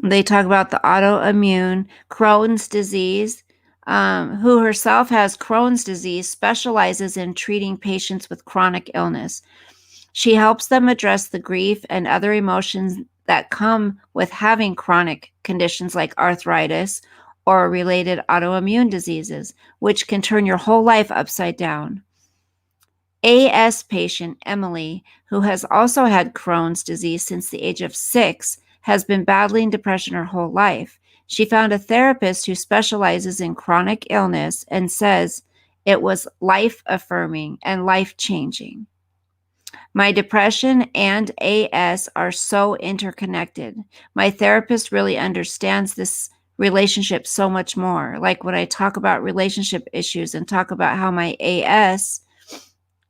They talk about the autoimmune Crohn's disease, who herself has Crohn's disease, specializes in treating patients with chronic illness. She helps them address the grief and other emotions that come with having chronic conditions like arthritis or related autoimmune diseases, which can turn your whole life upside down. AS patient Emily, who has also had Crohn's disease since the age of 6, has been battling depression her whole life. She found a therapist who specializes in chronic illness and says it was life-affirming and life-changing. My depression and AS are so interconnected. My therapist really understands this relationship so much more. Like when I talk about relationship issues and talk about how my AS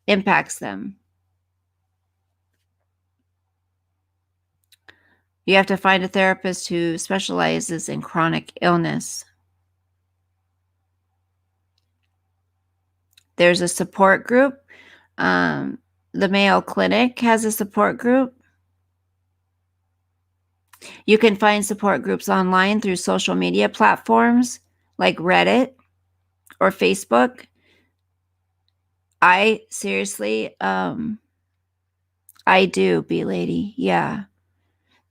impacts them. You have to find a therapist who specializes in chronic illness. There's a support group. The Mayo Clinic has a support group. You can find support groups online through social media platforms like Reddit or Facebook. I seriously, I do, B-Lady. Yeah.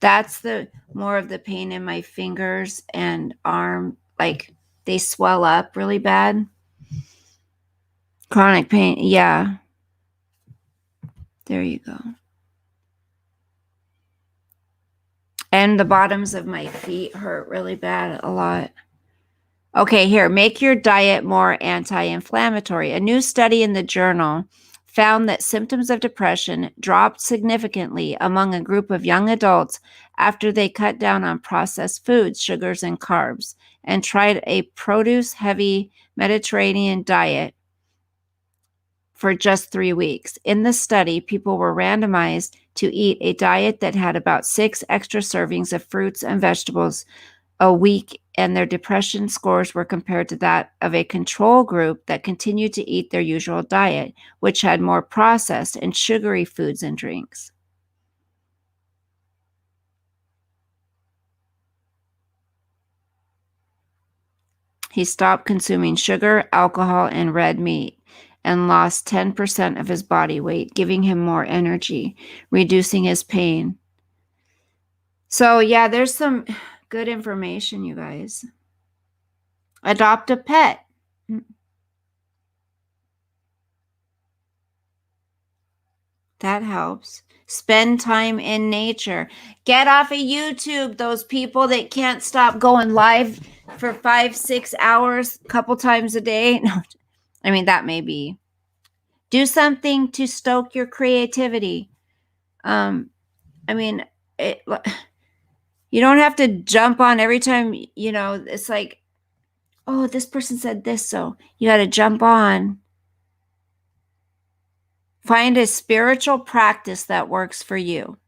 That's the more of the pain in my fingers and arm. Like they swell up really bad. Chronic pain. Yeah. There you go. And the bottoms of my feet hurt really bad a lot. Okay, here, make your diet more anti-inflammatory. A new study in the journal found that symptoms of depression dropped significantly among a group of young adults after they cut down on processed foods, sugars, and carbs, and tried a produce-heavy Mediterranean diet for just 3 weeks. In the study, people were randomized to eat a diet that had about 6 extra servings of fruits and vegetables a week, and their depression scores were compared to that of a control group that continued to eat their usual diet, which had more processed and sugary foods and drinks. He stopped consuming sugar, alcohol, and red meat and lost 10% of his body weight, giving him more energy, reducing his pain. So, yeah, there's some good information, you guys. Adopt a pet. That helps. Spend time in nature. Get off of YouTube, those people that can't stop going live for 5-6 hours a couple times a day. No, I mean, that may be. Do something to stoke your creativity. I mean, you don't have to jump on every time, it's like, oh, this person said this, so you got to jump on. Find a spiritual practice that works for you.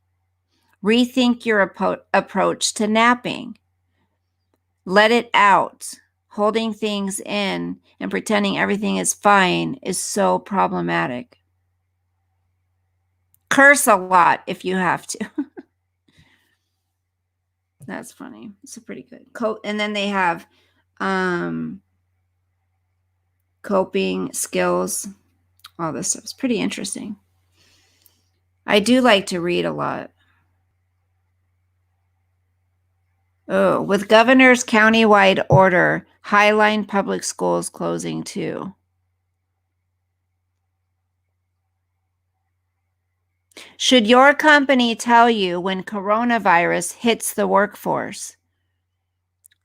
Rethink your approach to napping. Let it out. Holding things in and pretending everything is fine is so problematic. Curse a lot if you have to. That's funny. It's a pretty good. And then they have coping skills. All this stuff is pretty interesting. I do like to read a lot. Oh, with governor's countywide order, Highline Public Schools closing too. Should your company tell you when coronavirus hits the workforce?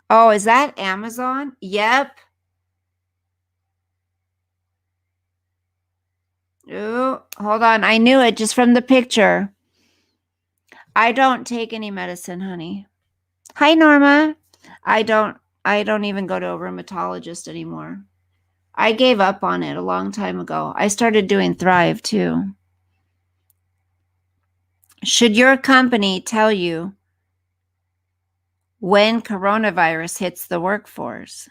Oh, is that Amazon? Yep. Oh, hold on. I knew it just from the picture. I don't take any medicine, honey. Hi, Norma. I don't even go to a rheumatologist anymore. I gave up on it a long time ago. I started doing Thrive too. Should your company tell you when coronavirus hits the workforce?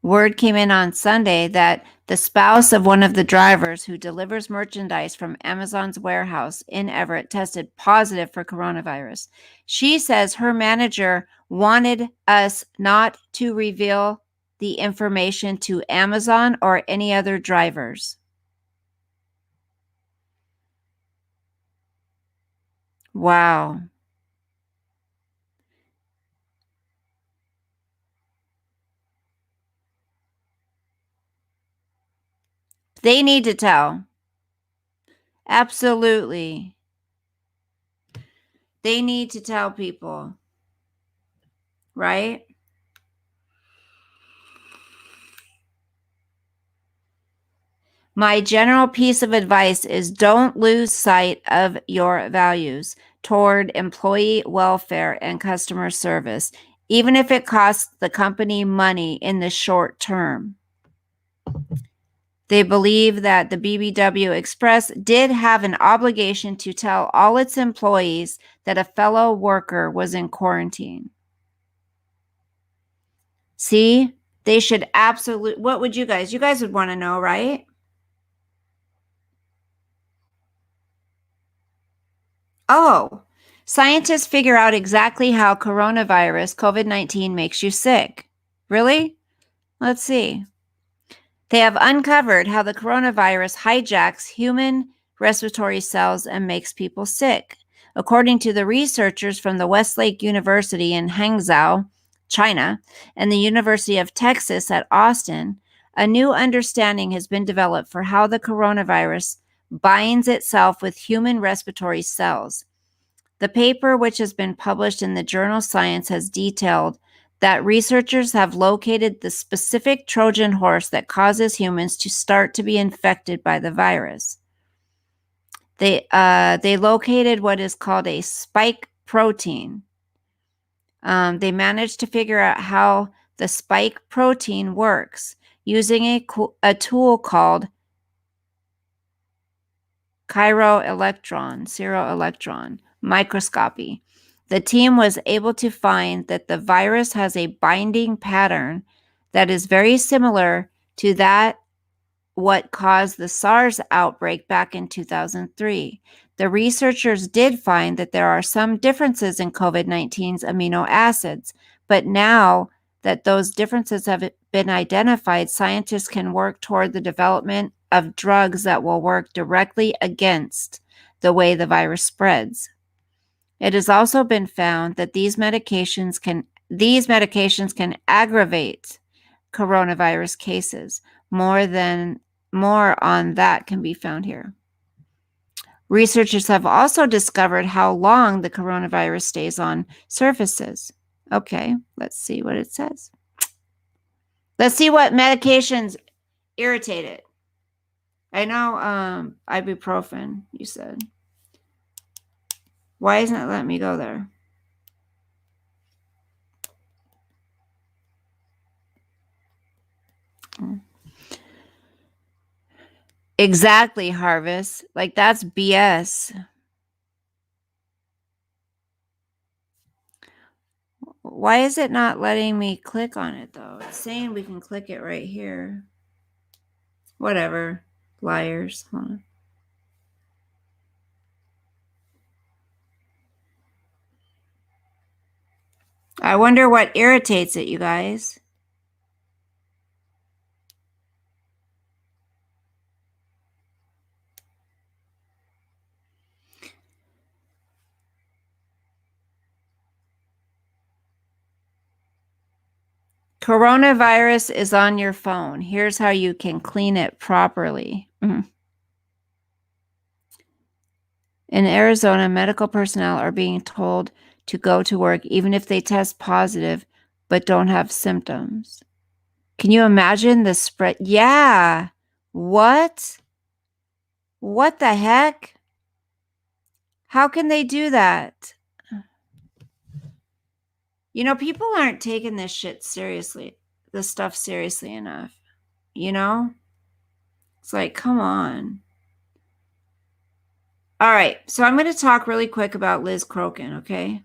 Word came in on Sunday that the spouse of one of the drivers who delivers merchandise from Amazon's warehouse in Everett tested positive for coronavirus. She says her manager wanted us not to reveal the information to Amazon or any other drivers. Wow. They need to tell. Absolutely. They need to tell people. Right? My general piece of advice is don't lose sight of your values toward employee welfare and customer service, even if it costs the company money in the short term. They believe that the BBW Express did have an obligation to tell all its employees that a fellow worker was in quarantine. See, they should absolutely. What would you guys would want to know, right? Oh, scientists figure out exactly how coronavirus, COVID-19, makes you sick. Really? Let's see. They have uncovered how the coronavirus hijacks human respiratory cells and makes people sick. According to the researchers from the Westlake University in Hangzhou, China, and the University of Texas at Austin, a new understanding has been developed for how the coronavirus binds itself with human respiratory cells. The paper, which has been published in the journal Science, has detailed that researchers have located the specific Trojan horse that causes humans to start to be infected by the virus. They located what is called a spike protein. They managed to figure out how the spike protein works using a tool called seroelectron microscopy. The team was able to find that the virus has a binding pattern that is very similar to that what caused the SARS outbreak back in 2003. The researchers did find that there are some differences in COVID-19's amino acids, but now that those differences have been identified, scientists can work toward the development of drugs that will work directly against the way the virus spreads. It has also been found that these medications can aggravate coronavirus cases. More on that can be found here. Researchers have also discovered how long the coronavirus stays on surfaces. Okay, let's see what it says. Let's see what medications irritate it. I know ibuprofen, you said. Why isn't it letting me go there? Exactly, Harvest. Like, that's BS. Why is it not letting me click on it, though? It's saying we can click it right here. Whatever. Liars. Hold on. I wonder what irritates it, you guys. Coronavirus is on your phone. Here's how you can clean it properly. In Arizona, medical personnel are being told to go to work even if they test positive but don't have symptoms. Can you imagine the spread? Yeah. What? What the heck? How can they do that? You know, people aren't taking this stuff seriously enough. You know? It's like, come on. All right, so I'm going to talk really quick about Liz Crokin, okay?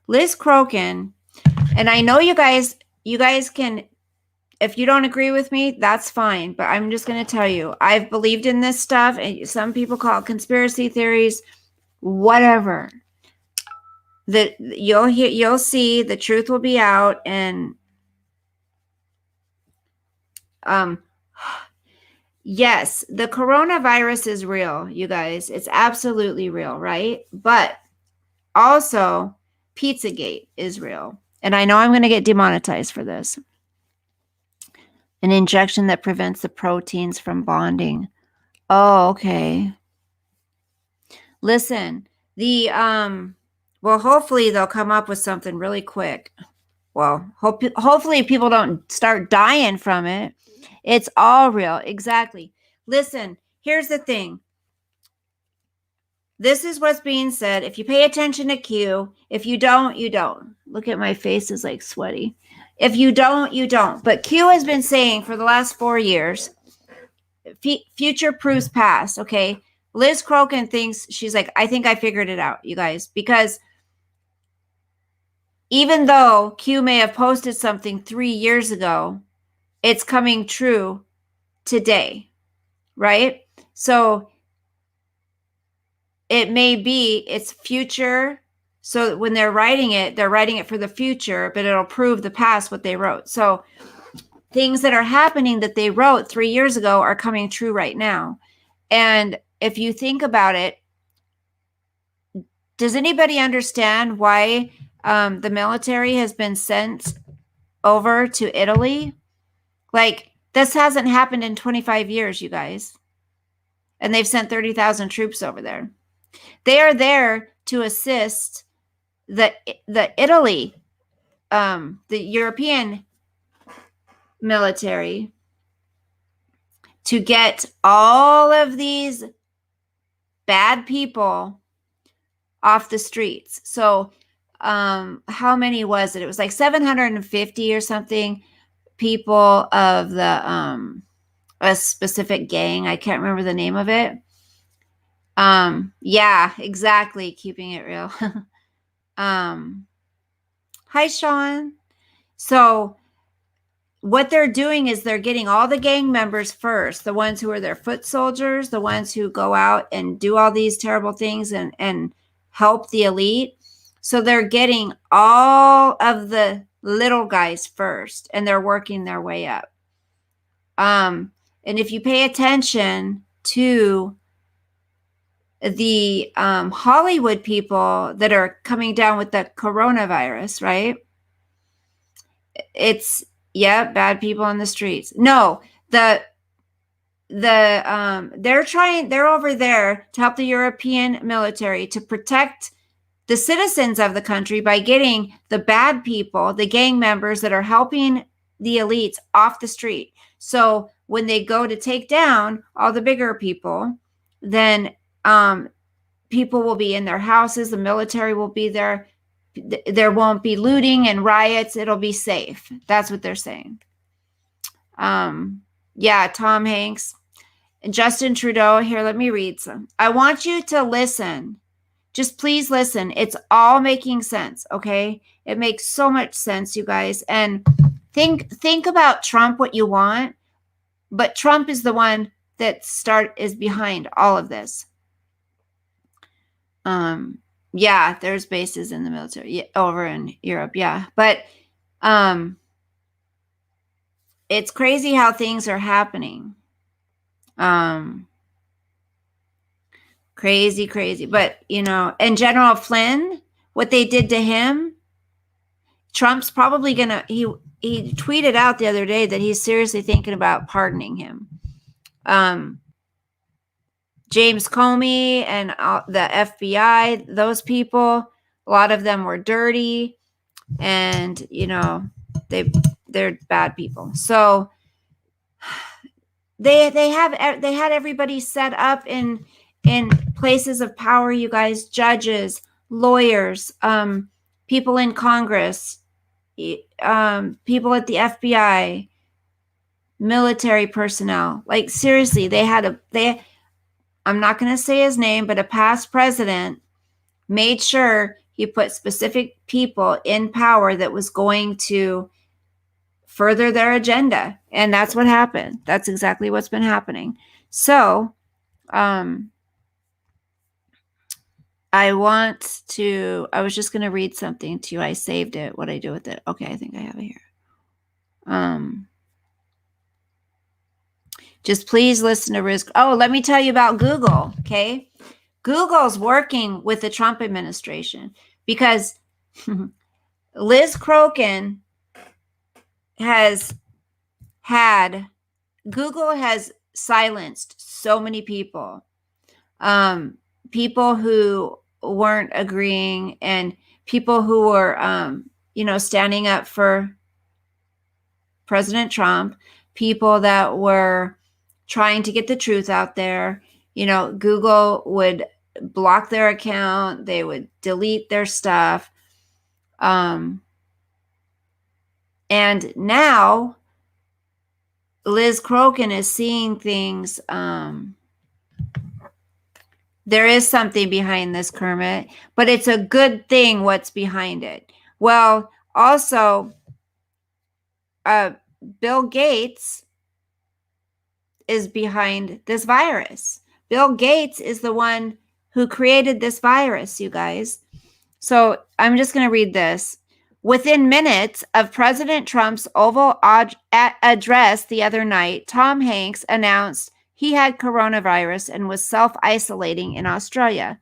Liz Crokin, and I know you guys can, if you don't agree with me, that's fine, but I'm just going to tell you, I've believed in this stuff, and some people call it conspiracy theories, whatever. That you'll see the truth will be out, and yes, the coronavirus is real, you guys. It's absolutely real, right? But also, Pizzagate is real. And I know I'm going to get demonetized for this. An injection that prevents the proteins from bonding. Oh, okay. Listen, well, hopefully they'll come up with something really quick. Well, hopefully people don't start dying from it. It's all real. Exactly. Listen, here's the thing. This is what's being said. If you pay attention to Q, if you don't, you don't. Look at my face is like sweaty. If you don't, you don't. But Q has been saying for the last 4 years, future proves past, okay? Liz Crokin thinks, she's like, I think I figured it out, you guys. Because even though Q may have posted something 3 years ago, it's coming true today, right? So it may be its future. So when they're writing it for the future, but it'll prove the past what they wrote. So things that are happening that they wrote 3 years ago are coming true right now. And if you think about it, does anybody understand why the military has been sent over to Italy? Like, this hasn't happened in 25 years, you guys. And they've sent 30,000 troops over there. They are there to assist the Italy the European military to get all of these bad people off the streets. So how many was it? It was like 750 or something people of the a specific gang. I can't remember the name of it. Yeah, exactly. Keeping it real. Hi, Sean. So what they're doing is they're getting all the gang members first, the ones who are their foot soldiers, the ones who go out and do all these terrible things and help the elite. So they're getting all of the little guys first, and they're working their way up. And if you pay attention to the Hollywood people that are coming down with the coronavirus, right? It's bad people on the streets. No, they're over there to help the European military to protect the citizens of the country by getting the bad people, the gang members that are helping the elites off the street. So when they go to take down all the bigger people, then people will be in their houses, the military will be there. There won't be looting and riots. It'll be safe. That's what they're saying. Yeah, Tom Hanks and Justin Trudeau. Here, let me read some. I want you to listen. Just please listen. It's all making sense, okay? It makes so much sense, you guys. And think about Trump what you want, but Trump is the one that is behind all of this. Yeah, there's bases in the military over in Europe. Yeah. But it's crazy how things are happening. Crazy. But, and General Flynn, what they did to him, Trump's probably he tweeted out the other day that he's seriously thinking about pardoning him. James Comey and the FBI, those people, a lot of them were dirty, and they're bad people. So they had everybody set up in places of power, you guys, judges, lawyers, people in Congress, people at the FBI, military personnel. Like seriously, I'm not going to say his name, but a past president made sure he put specific people in power that was going to further their agenda. And that's what happened. That's exactly what's been happening. So, I was just going to read something to you. I saved it. What I do with it. Okay. I think I have it here. Just please listen to Risk. Oh, let me tell you about Google. Okay. Google's working with the Trump administration because Liz Crokin Google has silenced so many people, people who weren't agreeing and people who were, standing up for President Trump, people that were trying to get the truth out there. Google would block their account. They would delete their stuff. And now Liz Crokin is seeing things. There is something behind this, Kermit, but it's a good thing what's behind it. Well, also, Bill Gates is behind this virus. Bill Gates is the one who created this virus, you guys. So I'm just going to read this. Within minutes of President Trump's Oval address the other night, Tom Hanks announced he had coronavirus and was self-isolating in Australia.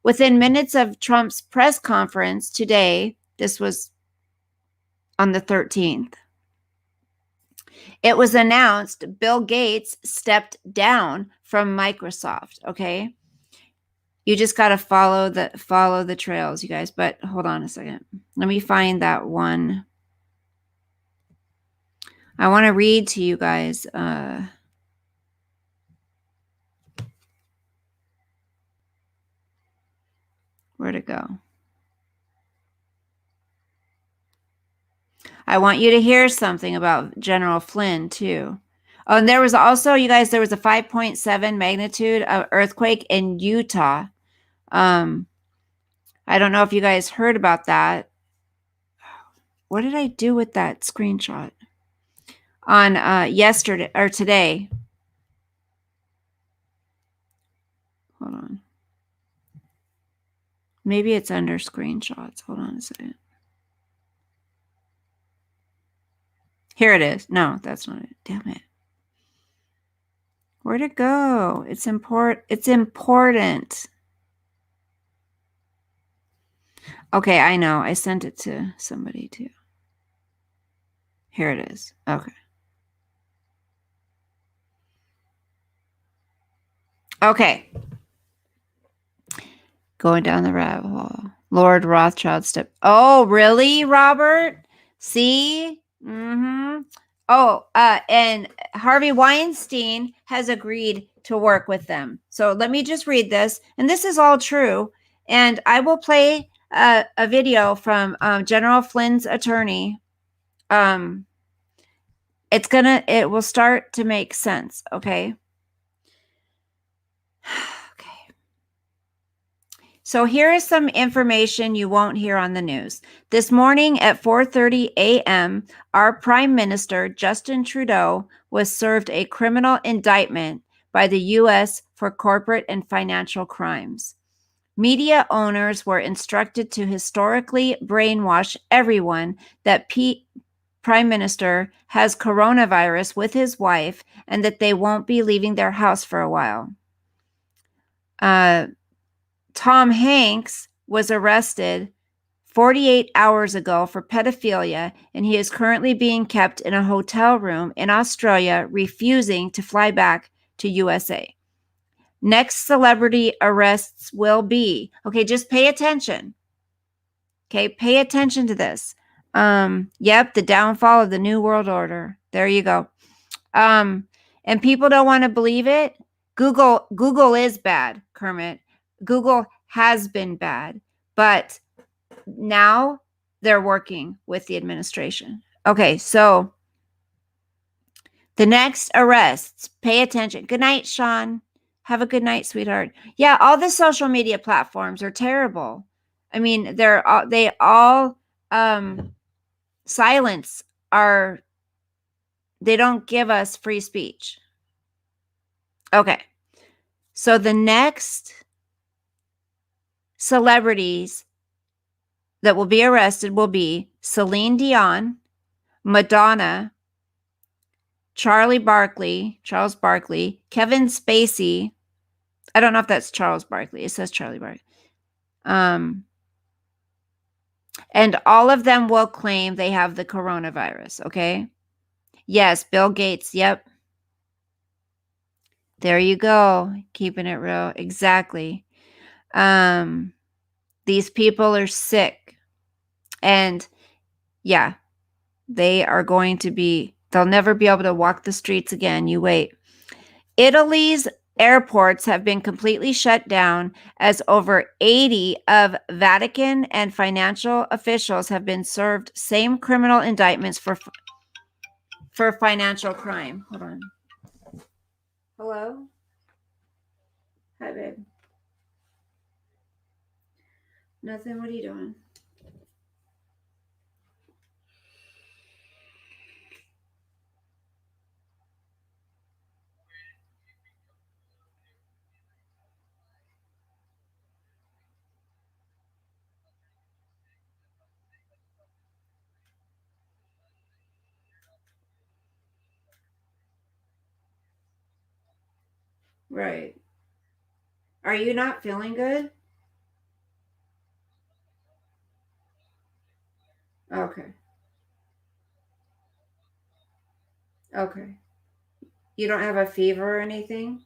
Within minutes of Trump's press conference today, this was on the 13th, it was announced Bill Gates stepped down from Microsoft, okay? You just got to follow the trails, you guys. But hold on a second. Let me find that one. I want to read to you guys. Where'd it go? I want you to hear something about General Flynn too. Oh, and there was also, you guys, there was a 5.7 magnitude earthquake in Utah. I don't know if you guys heard about that. What did I do with that screenshot? On yesterday or today. Hold on. Maybe it's under screenshots. Hold on a second. Here it is. No, that's not it. Damn it. Where'd it go? It's important. Okay, I know. I sent it to somebody too. Here it is. Okay. Okay. Going down the rabbit hole. Lord Rothschild step. Oh, really, Robert? See? Mm-hmm. Oh, and Harvey Weinstein has agreed to work with them. So let me just read this. And this is all true. And I will play a video from General Flynn's attorney. It will start to make sense. Okay. Okay. So here is some information you won't hear on the news. This morning at 4:30 a.m., our Prime Minister, Justin Trudeau, was served a criminal indictment by the U.S. for corporate and financial crimes. Media owners were instructed to historically brainwash everyone that Prime Minister has coronavirus with his wife and that they won't be leaving their house for a while. Tom Hanks was arrested 48 hours ago for pedophilia, and he is currently being kept in a hotel room in Australia, refusing to fly back to USA. Next celebrity arrests will be, okay, just pay attention. Okay, pay attention to this. Yep, the downfall of the New World Order. There you go. And people don't want to believe it. Google is bad, Kermit. Google has been bad, but now they're working with the administration. Okay, so the next arrests, pay attention. Good night, Sean. Have a good night, sweetheart. Yeah, all the social media platforms are terrible. I mean, they all silence our, they don't give us free speech. Okay. So the next celebrities that will be arrested will be Celine Dion, Madonna, Charles Barkley, Kevin Spacey. I don't know if that's Charles Barkley. It says Charlie Barkley. And all of them will claim they have the coronavirus, okay? Yes, Bill Gates, yep. There you go. Keeping it real. Exactly. These people are sick. And yeah, they are going to be, they'll never be able to walk the streets again. You wait. Italy's airports have been completely shut down as over 80 of Vatican and financial officials have been served same criminal indictments for financial crime. Hold on. Hello? Hi, babe. Nothing. What are you doing? Right. Are you not feeling good? Okay. Okay. You don't have a fever or anything?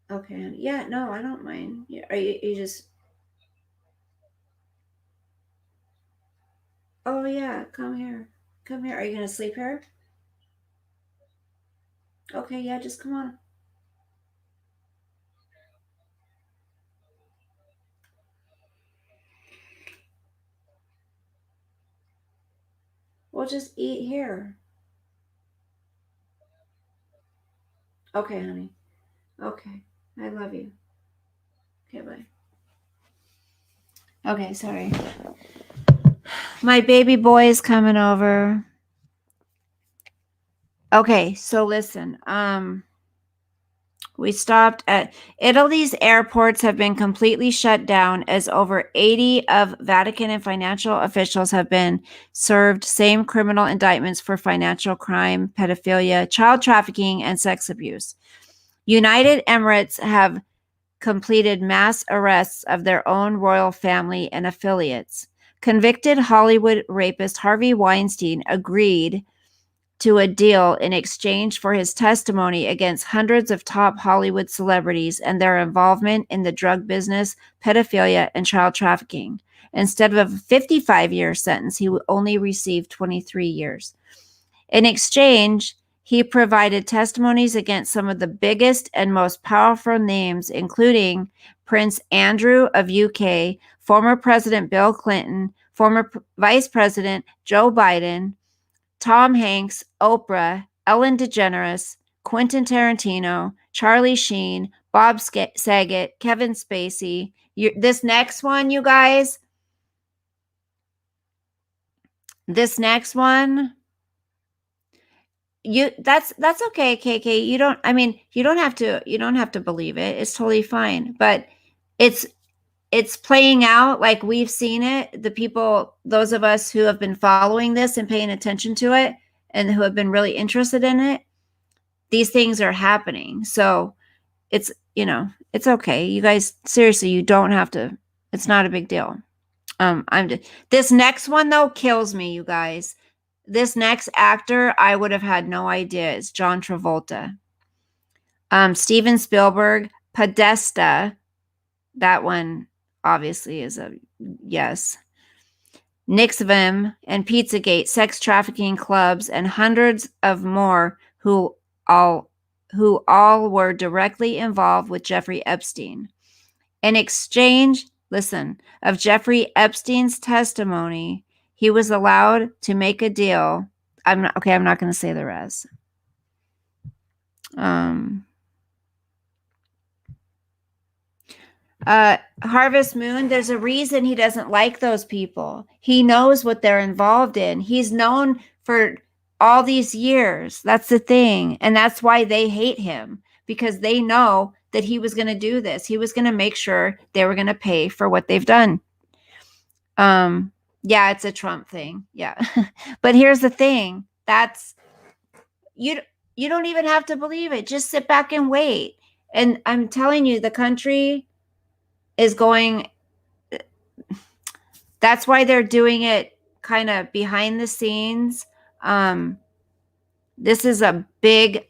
Okay, honey. Yeah, no, I don't mind. Are you just? Oh yeah, come here. Come here. Are you gonna sleep here? Okay, yeah, just come on. We'll just eat here. Okay, honey. Okay. I love you. Okay, bye. Okay, sorry. My baby boy is coming over. Okay, so listen. We stopped at Italy's airports have been completely shut down as over 80 of Vatican and financial officials have been served same criminal indictments for financial crime, pedophilia, child trafficking, and sex abuse. United Emirates have completed mass arrests of their own royal family and affiliates. Convicted Hollywood rapist Harvey Weinstein agreed to a deal in exchange for his testimony against hundreds of top Hollywood celebrities and their involvement in the drug business, pedophilia, and child trafficking. Instead of a 55-year sentence, he only received 23 years. In exchange, he provided testimonies against some of the biggest and most powerful names, including Prince Andrew of UK, former President Bill Clinton, former Vice President Joe Biden, Tom Hanks, Oprah, Ellen DeGeneres, Quentin Tarantino, Charlie Sheen, Bob Saget, Kevin Spacey. This next one, you guys, this next one, that's okay, KK. You don't have to believe it. It's totally fine. But it's playing out like we've seen it. The people, those of us who have been following this and paying attention to it and who have been really interested in it, these things are happening. So it's, it's okay. You guys, seriously, you don't have to, it's not a big deal. This next one though kills me, you guys. This next actor, I would have had no idea. It's John Travolta. Steven Spielberg, Podesta. That one obviously is a yes. Nixvim and Pizzagate, sex trafficking clubs, and hundreds of more who all were directly involved with Jeffrey Epstein. In exchange, listen, of Jeffrey Epstein's testimony, he was allowed to make a deal. I'm not going to say the rest. Harvest Moon, there's a reason he doesn't like those people. He knows what they're involved in. He's known for all these years. That's the thing. And that's why they hate him, because they know that he was going to do this. He was going to make sure they were going to pay for what they've done. Yeah, it's a Trump thing. Yeah. But here's the thing. That's you don't even have to believe it. Just sit back and wait. And I'm telling you, the country is going, that's why they're doing it kind of behind the scenes. This is a big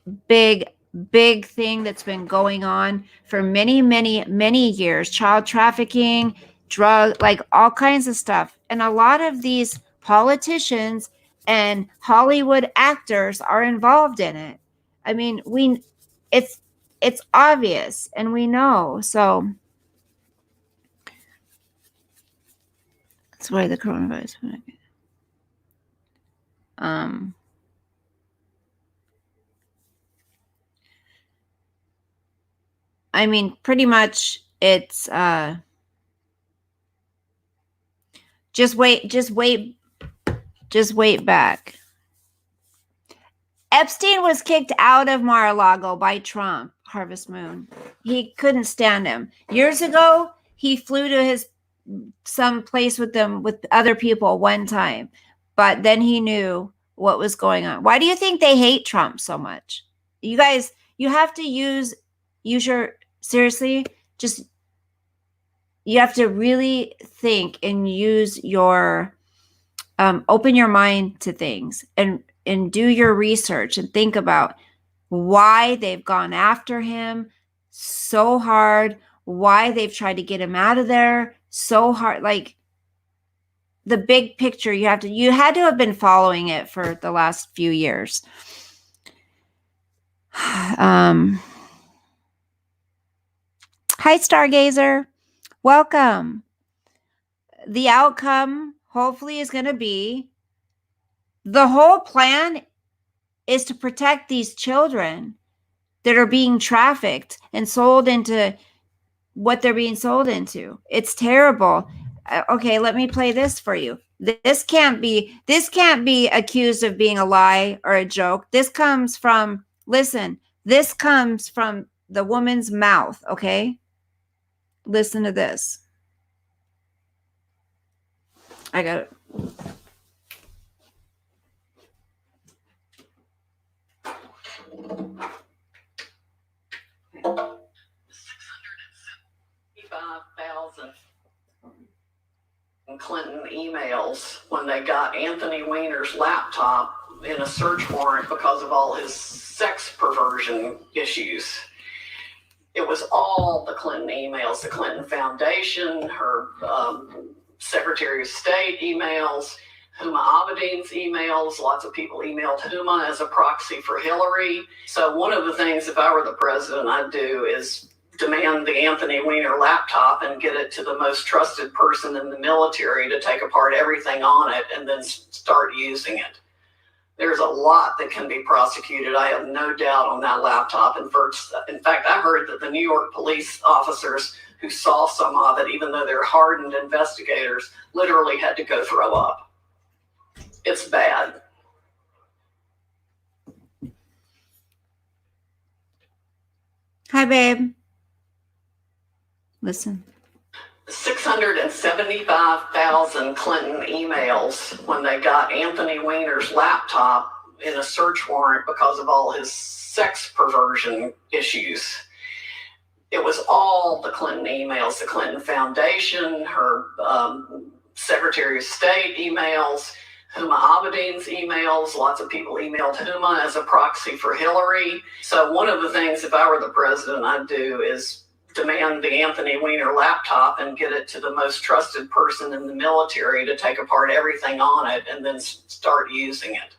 thing that's been going on for many years. Child trafficking, drug, like all kinds of stuff. And a lot of these politicians and Hollywood actors are involved in it. I mean, it's obvious and we know. So that's why the coronavirus. I mean, pretty much it's just wait back. Epstein was kicked out of Mar-a-Lago by Trump, Harvest Moon. He couldn't stand him. Years ago, he flew to some place with them with other people one time, but then he knew what was going on. Why do you think they hate Trump so much? You guys, you have to use your, seriously, just, you have to really think and use your, open your mind to things and do your research and think about why they've gone after him so hard, why they've tried to get him out of there so hard. Like, the big picture, you had to have been following it for the last few years. Hi, Stargazer. Welcome. The outcome hopefully is going to be, the whole plan is to protect these children that are being trafficked and sold into what they're being sold into. It's terrible. Okay, let me play this for you. This can't be accused of being a lie or a joke. This comes from the woman's mouth, okay? Listen to this. I got it. Clinton emails when they got Anthony Weiner's laptop in a search warrant because of all his sex perversion issues. It was all the Clinton emails, the Clinton Foundation, her Secretary of State emails, Huma Abedin's emails. Lots of people emailed Huma as a proxy for Hillary. So one of the things, if I were the president, I'd do is demand the Anthony Weiner laptop and get it to the most trusted person in the military to take apart everything on it and then start using it. There's a lot that can be prosecuted. I have no doubt on that laptop. In fact, I heard that the New York police officers who saw some of it, even though they're hardened investigators, literally had to go throw up. It's bad. Hi, babe. Listen. 675,000 Clinton emails when they got Anthony Weiner's laptop in a search warrant because of all his sex perversion issues. It was all the Clinton emails, the Clinton Foundation, her Secretary of State emails, Huma Abedin's emails. Lots of people emailed Huma as a proxy for Hillary. So one of the things, if I were the president, I'd do is demand the Anthony Weiner laptop and get it to the most trusted person in the military to take apart everything on it and then start using it.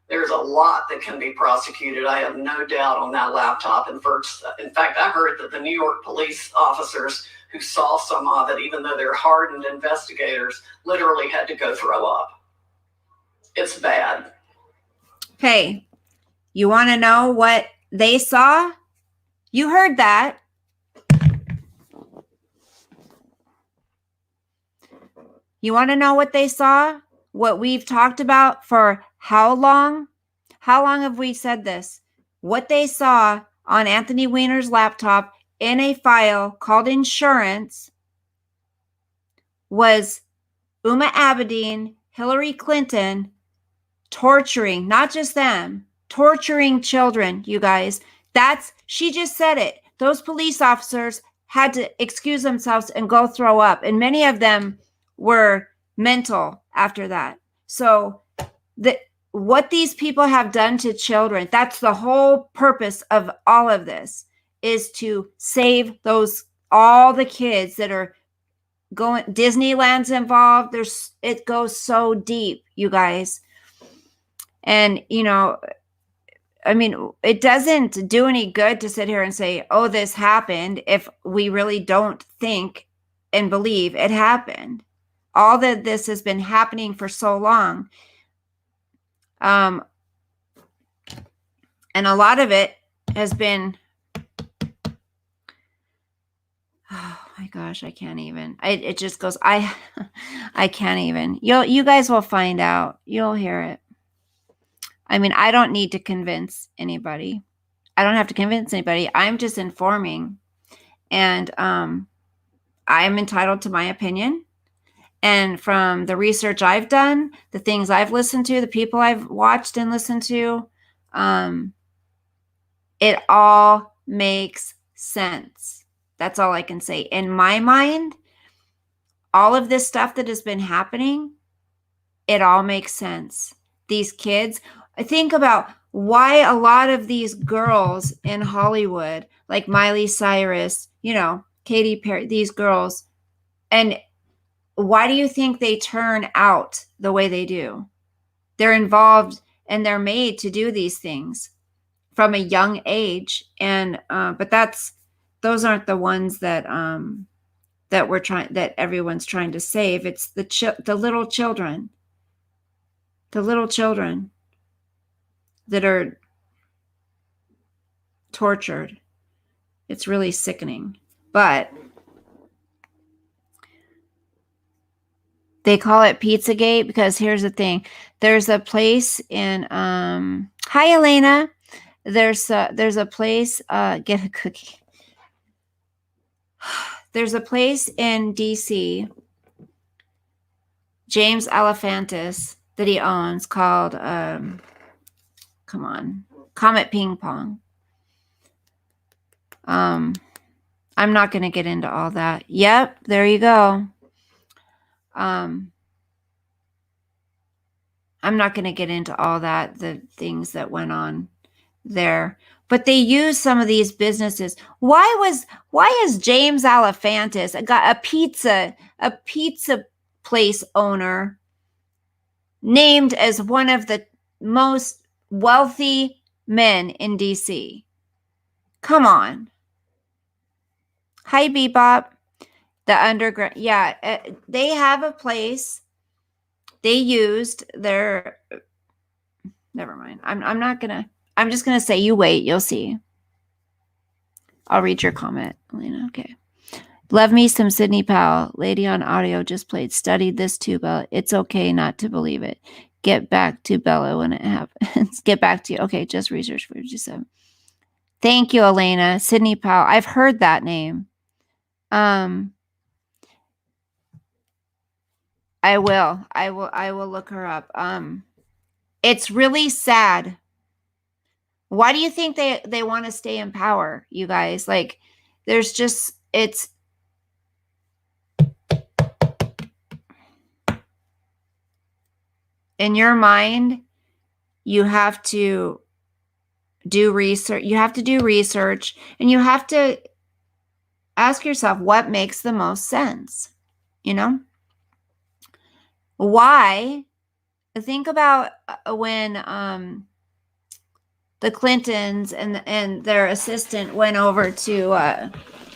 There's a lot that can be prosecuted. I have no doubt on that laptop. In fact, I heard that the New York police officers who saw some of it, even though they're hardened investigators, literally had to go throw up. It's bad. Okay, you want to know what they saw? You heard that. You want to know what they saw? What we've talked about for how long? How long have we said this? What they saw on Anthony Weiner's laptop in a file called insurance was Huma Abedin, Hillary Clinton, torturing, not just them, torturing children, you guys. She just said it. Those police officers had to excuse themselves and go throw up. And many of them were mental after that. So what these people have done to children, that's the whole purpose of all of this, is to save all the kids that are going. Disneyland's involved. It goes so deep, you guys. And, I mean, it doesn't do any good to sit here and say, oh, this happened, if we really don't think and believe it happened. All that this has been happening for so long. And a lot of it has been, oh my gosh, I can't even. It just goes, I can't even. You guys will find out. You'll hear it. I mean, I don't need to convince anybody. I don't have to convince anybody. I'm just informing. And I am entitled to my opinion. And from the research I've done, the things I've listened to, the people I've watched and listened to, it all makes sense. That's all I can say. In my mind, all of this stuff that has been happening, it all makes sense. These kids, I think about why a lot of these girls in Hollywood, like Miley Cyrus, Katy Perry, these girls, and why do you think they turn out the way they do? They're involved and they're made to do these things from a young age. And but those aren't the ones that that everyone's trying to save. It's the little children. The little children that are tortured. It's really sickening. But they call it Pizzagate because here's the thing. There's a place in hi Elena. There's a place get a cookie. There's a place in DC, James Alefantis, that he owns called Comet Ping Pong. I'm not going to get into all that. Yep, there you go. I'm not going to get into all that, the things that went on there. But they use some of these businesses. Why is James Alefantis a pizza place owner named as one of the most wealthy men in DC? Come on. Hi, Bebop. The underground. Yeah, they have a place. They used their. Never mind. I'm just gonna say you wait. You'll see. I'll read your comment, Elena. Okay. Love me some Sidney Powell. Lady on audio just played. Studied this too, Bella. It's okay not to believe it. Get back to Bella when it happens. Get back to you. Okay, just research 57. Thank you, Elena. Sidney Powell. I've heard that name. I will look her up. It's really sad. Why do you think they want to stay in power, you guys? Like, there's just, it's, in your mind, you have to do research. You have to do research, and you have to ask yourself what makes the most sense. Why? Think about when the Clintons and their assistant went over to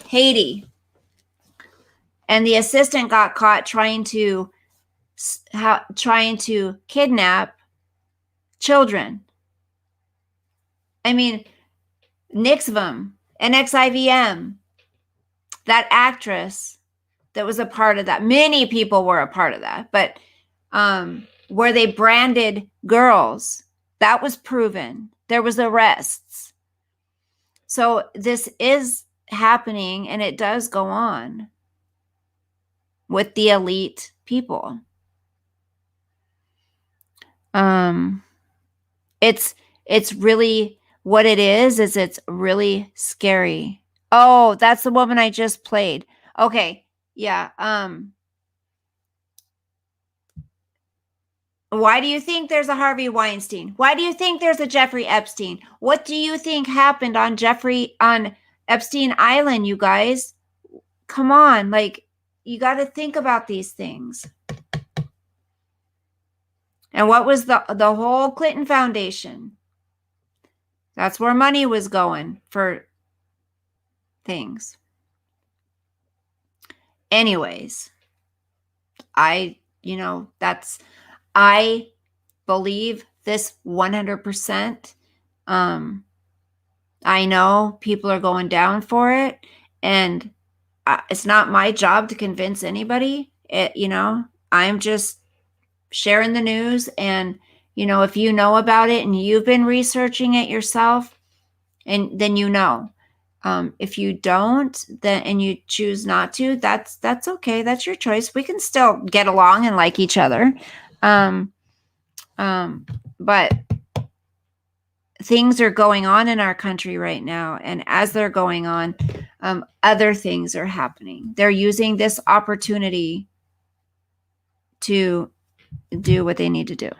Haiti, and the assistant got caught trying to kidnap children. I mean, Nixvim, NXIVM, that actress that was a part of that. Many people were a part of that, but where they branded girls, that was proven. There was arrests. So this is happening, and it does go on with the elite people. It's really, what it is it's really scary. Oh, that's the woman I just played. Okay. Yeah. Why do you think there's a Harvey Weinstein? Why do you think there's a Jeffrey Epstein? What do you think happened on Epstein Island, you guys? Come on, like, you got to think about these things. And what was the whole Clinton Foundation? That's where money was going for things. Anyways, I believe this 100%. I know people are going down for it, and it's not my job to convince anybody. I'm just sharing the news, and if you know about it and you've been researching it yourself, and then if you don't, then and you choose not to, that's okay. That's your choice. We can still get along and like each other. But things are going on in our country right now, and as they're going on, other things are happening. They're using this opportunity to do what they need to do.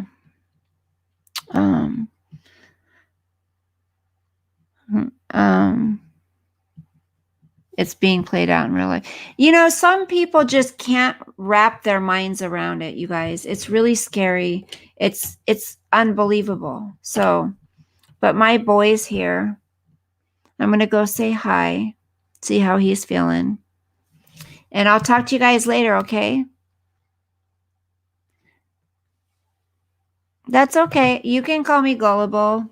It's being played out in real life. You know, some people just can't wrap their minds around it, you guys. It's really scary. It's unbelievable. So, but my boy's here. I'm going to go say hi, see how he's feeling. And I'll talk to you guys later, okay? That's okay. You can call me gullible.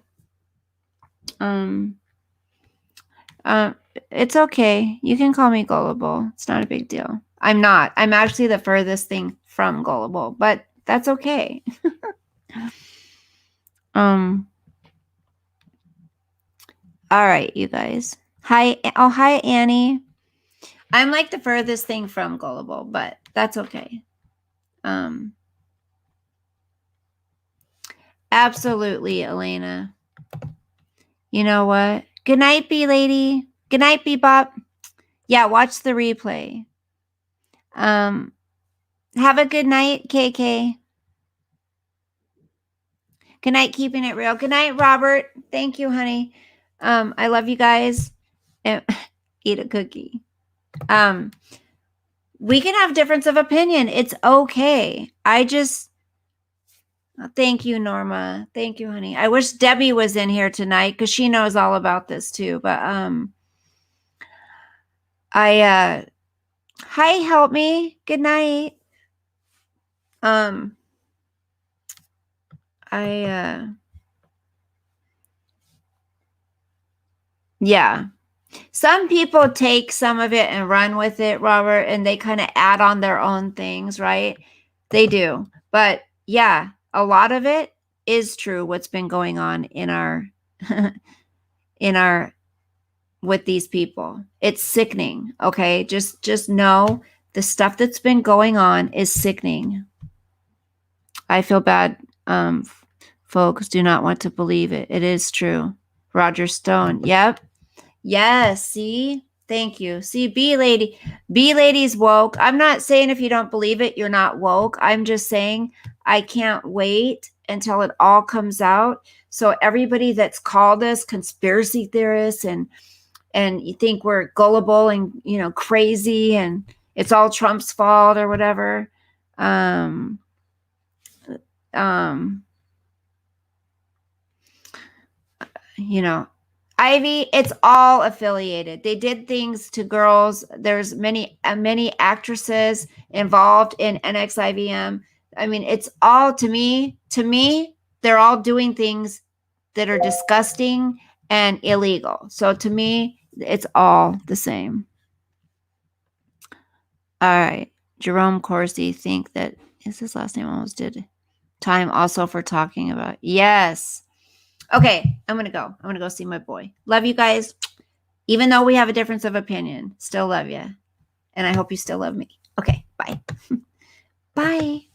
It's okay. You can call me gullible. It's not a big deal. I'm not. I'm actually the furthest thing from gullible, but that's okay. All right, you guys. Hi. Oh, hi, Annie. I'm like the furthest thing from gullible, but that's okay. Absolutely, Elena. You know what? Good night, B lady. Good night, Bebop. Yeah, watch the replay. Have a good night, KK. Good night, keeping it real. Good night, Robert. Thank you, honey. I love you guys. Eat a cookie. We can have difference of opinion. It's okay. Thank you, Norma. Thank you, honey. I wish Debbie was in here tonight because she knows all about this too. But hi, help me. Good night. Yeah. Some people take some of it and run with it, Robert, and they kind of add on their own things, right? They do. But yeah, a lot of it is true what's been going on in our with these people. It's sickening, okay? Just know the stuff that's been going on is sickening. I feel bad. Folks do not want to believe it. It is true. Roger Stone. Yep. Yes, see? Thank you. See, B lady's woke. I'm not saying if you don't believe it, you're not woke. I'm just saying I can't wait until it all comes out. So everybody that's called us conspiracy theorists and you think we're gullible and, you know, crazy and it's all Trump's fault or whatever. You know, Ivy, it's all affiliated. They did things to girls. There's many actresses involved in NXIVM. I mean, it's all to me, they're all doing things that are disgusting and illegal. So to me, it's all the same. All right. Jerome Corsi think that is his last name almost did time also for talking about. Yes. Okay, I'm going to go. I'm going to go see my boy. Love you guys. Even though we have a difference of opinion, still love you. And I hope you still love me. Okay, bye. Bye.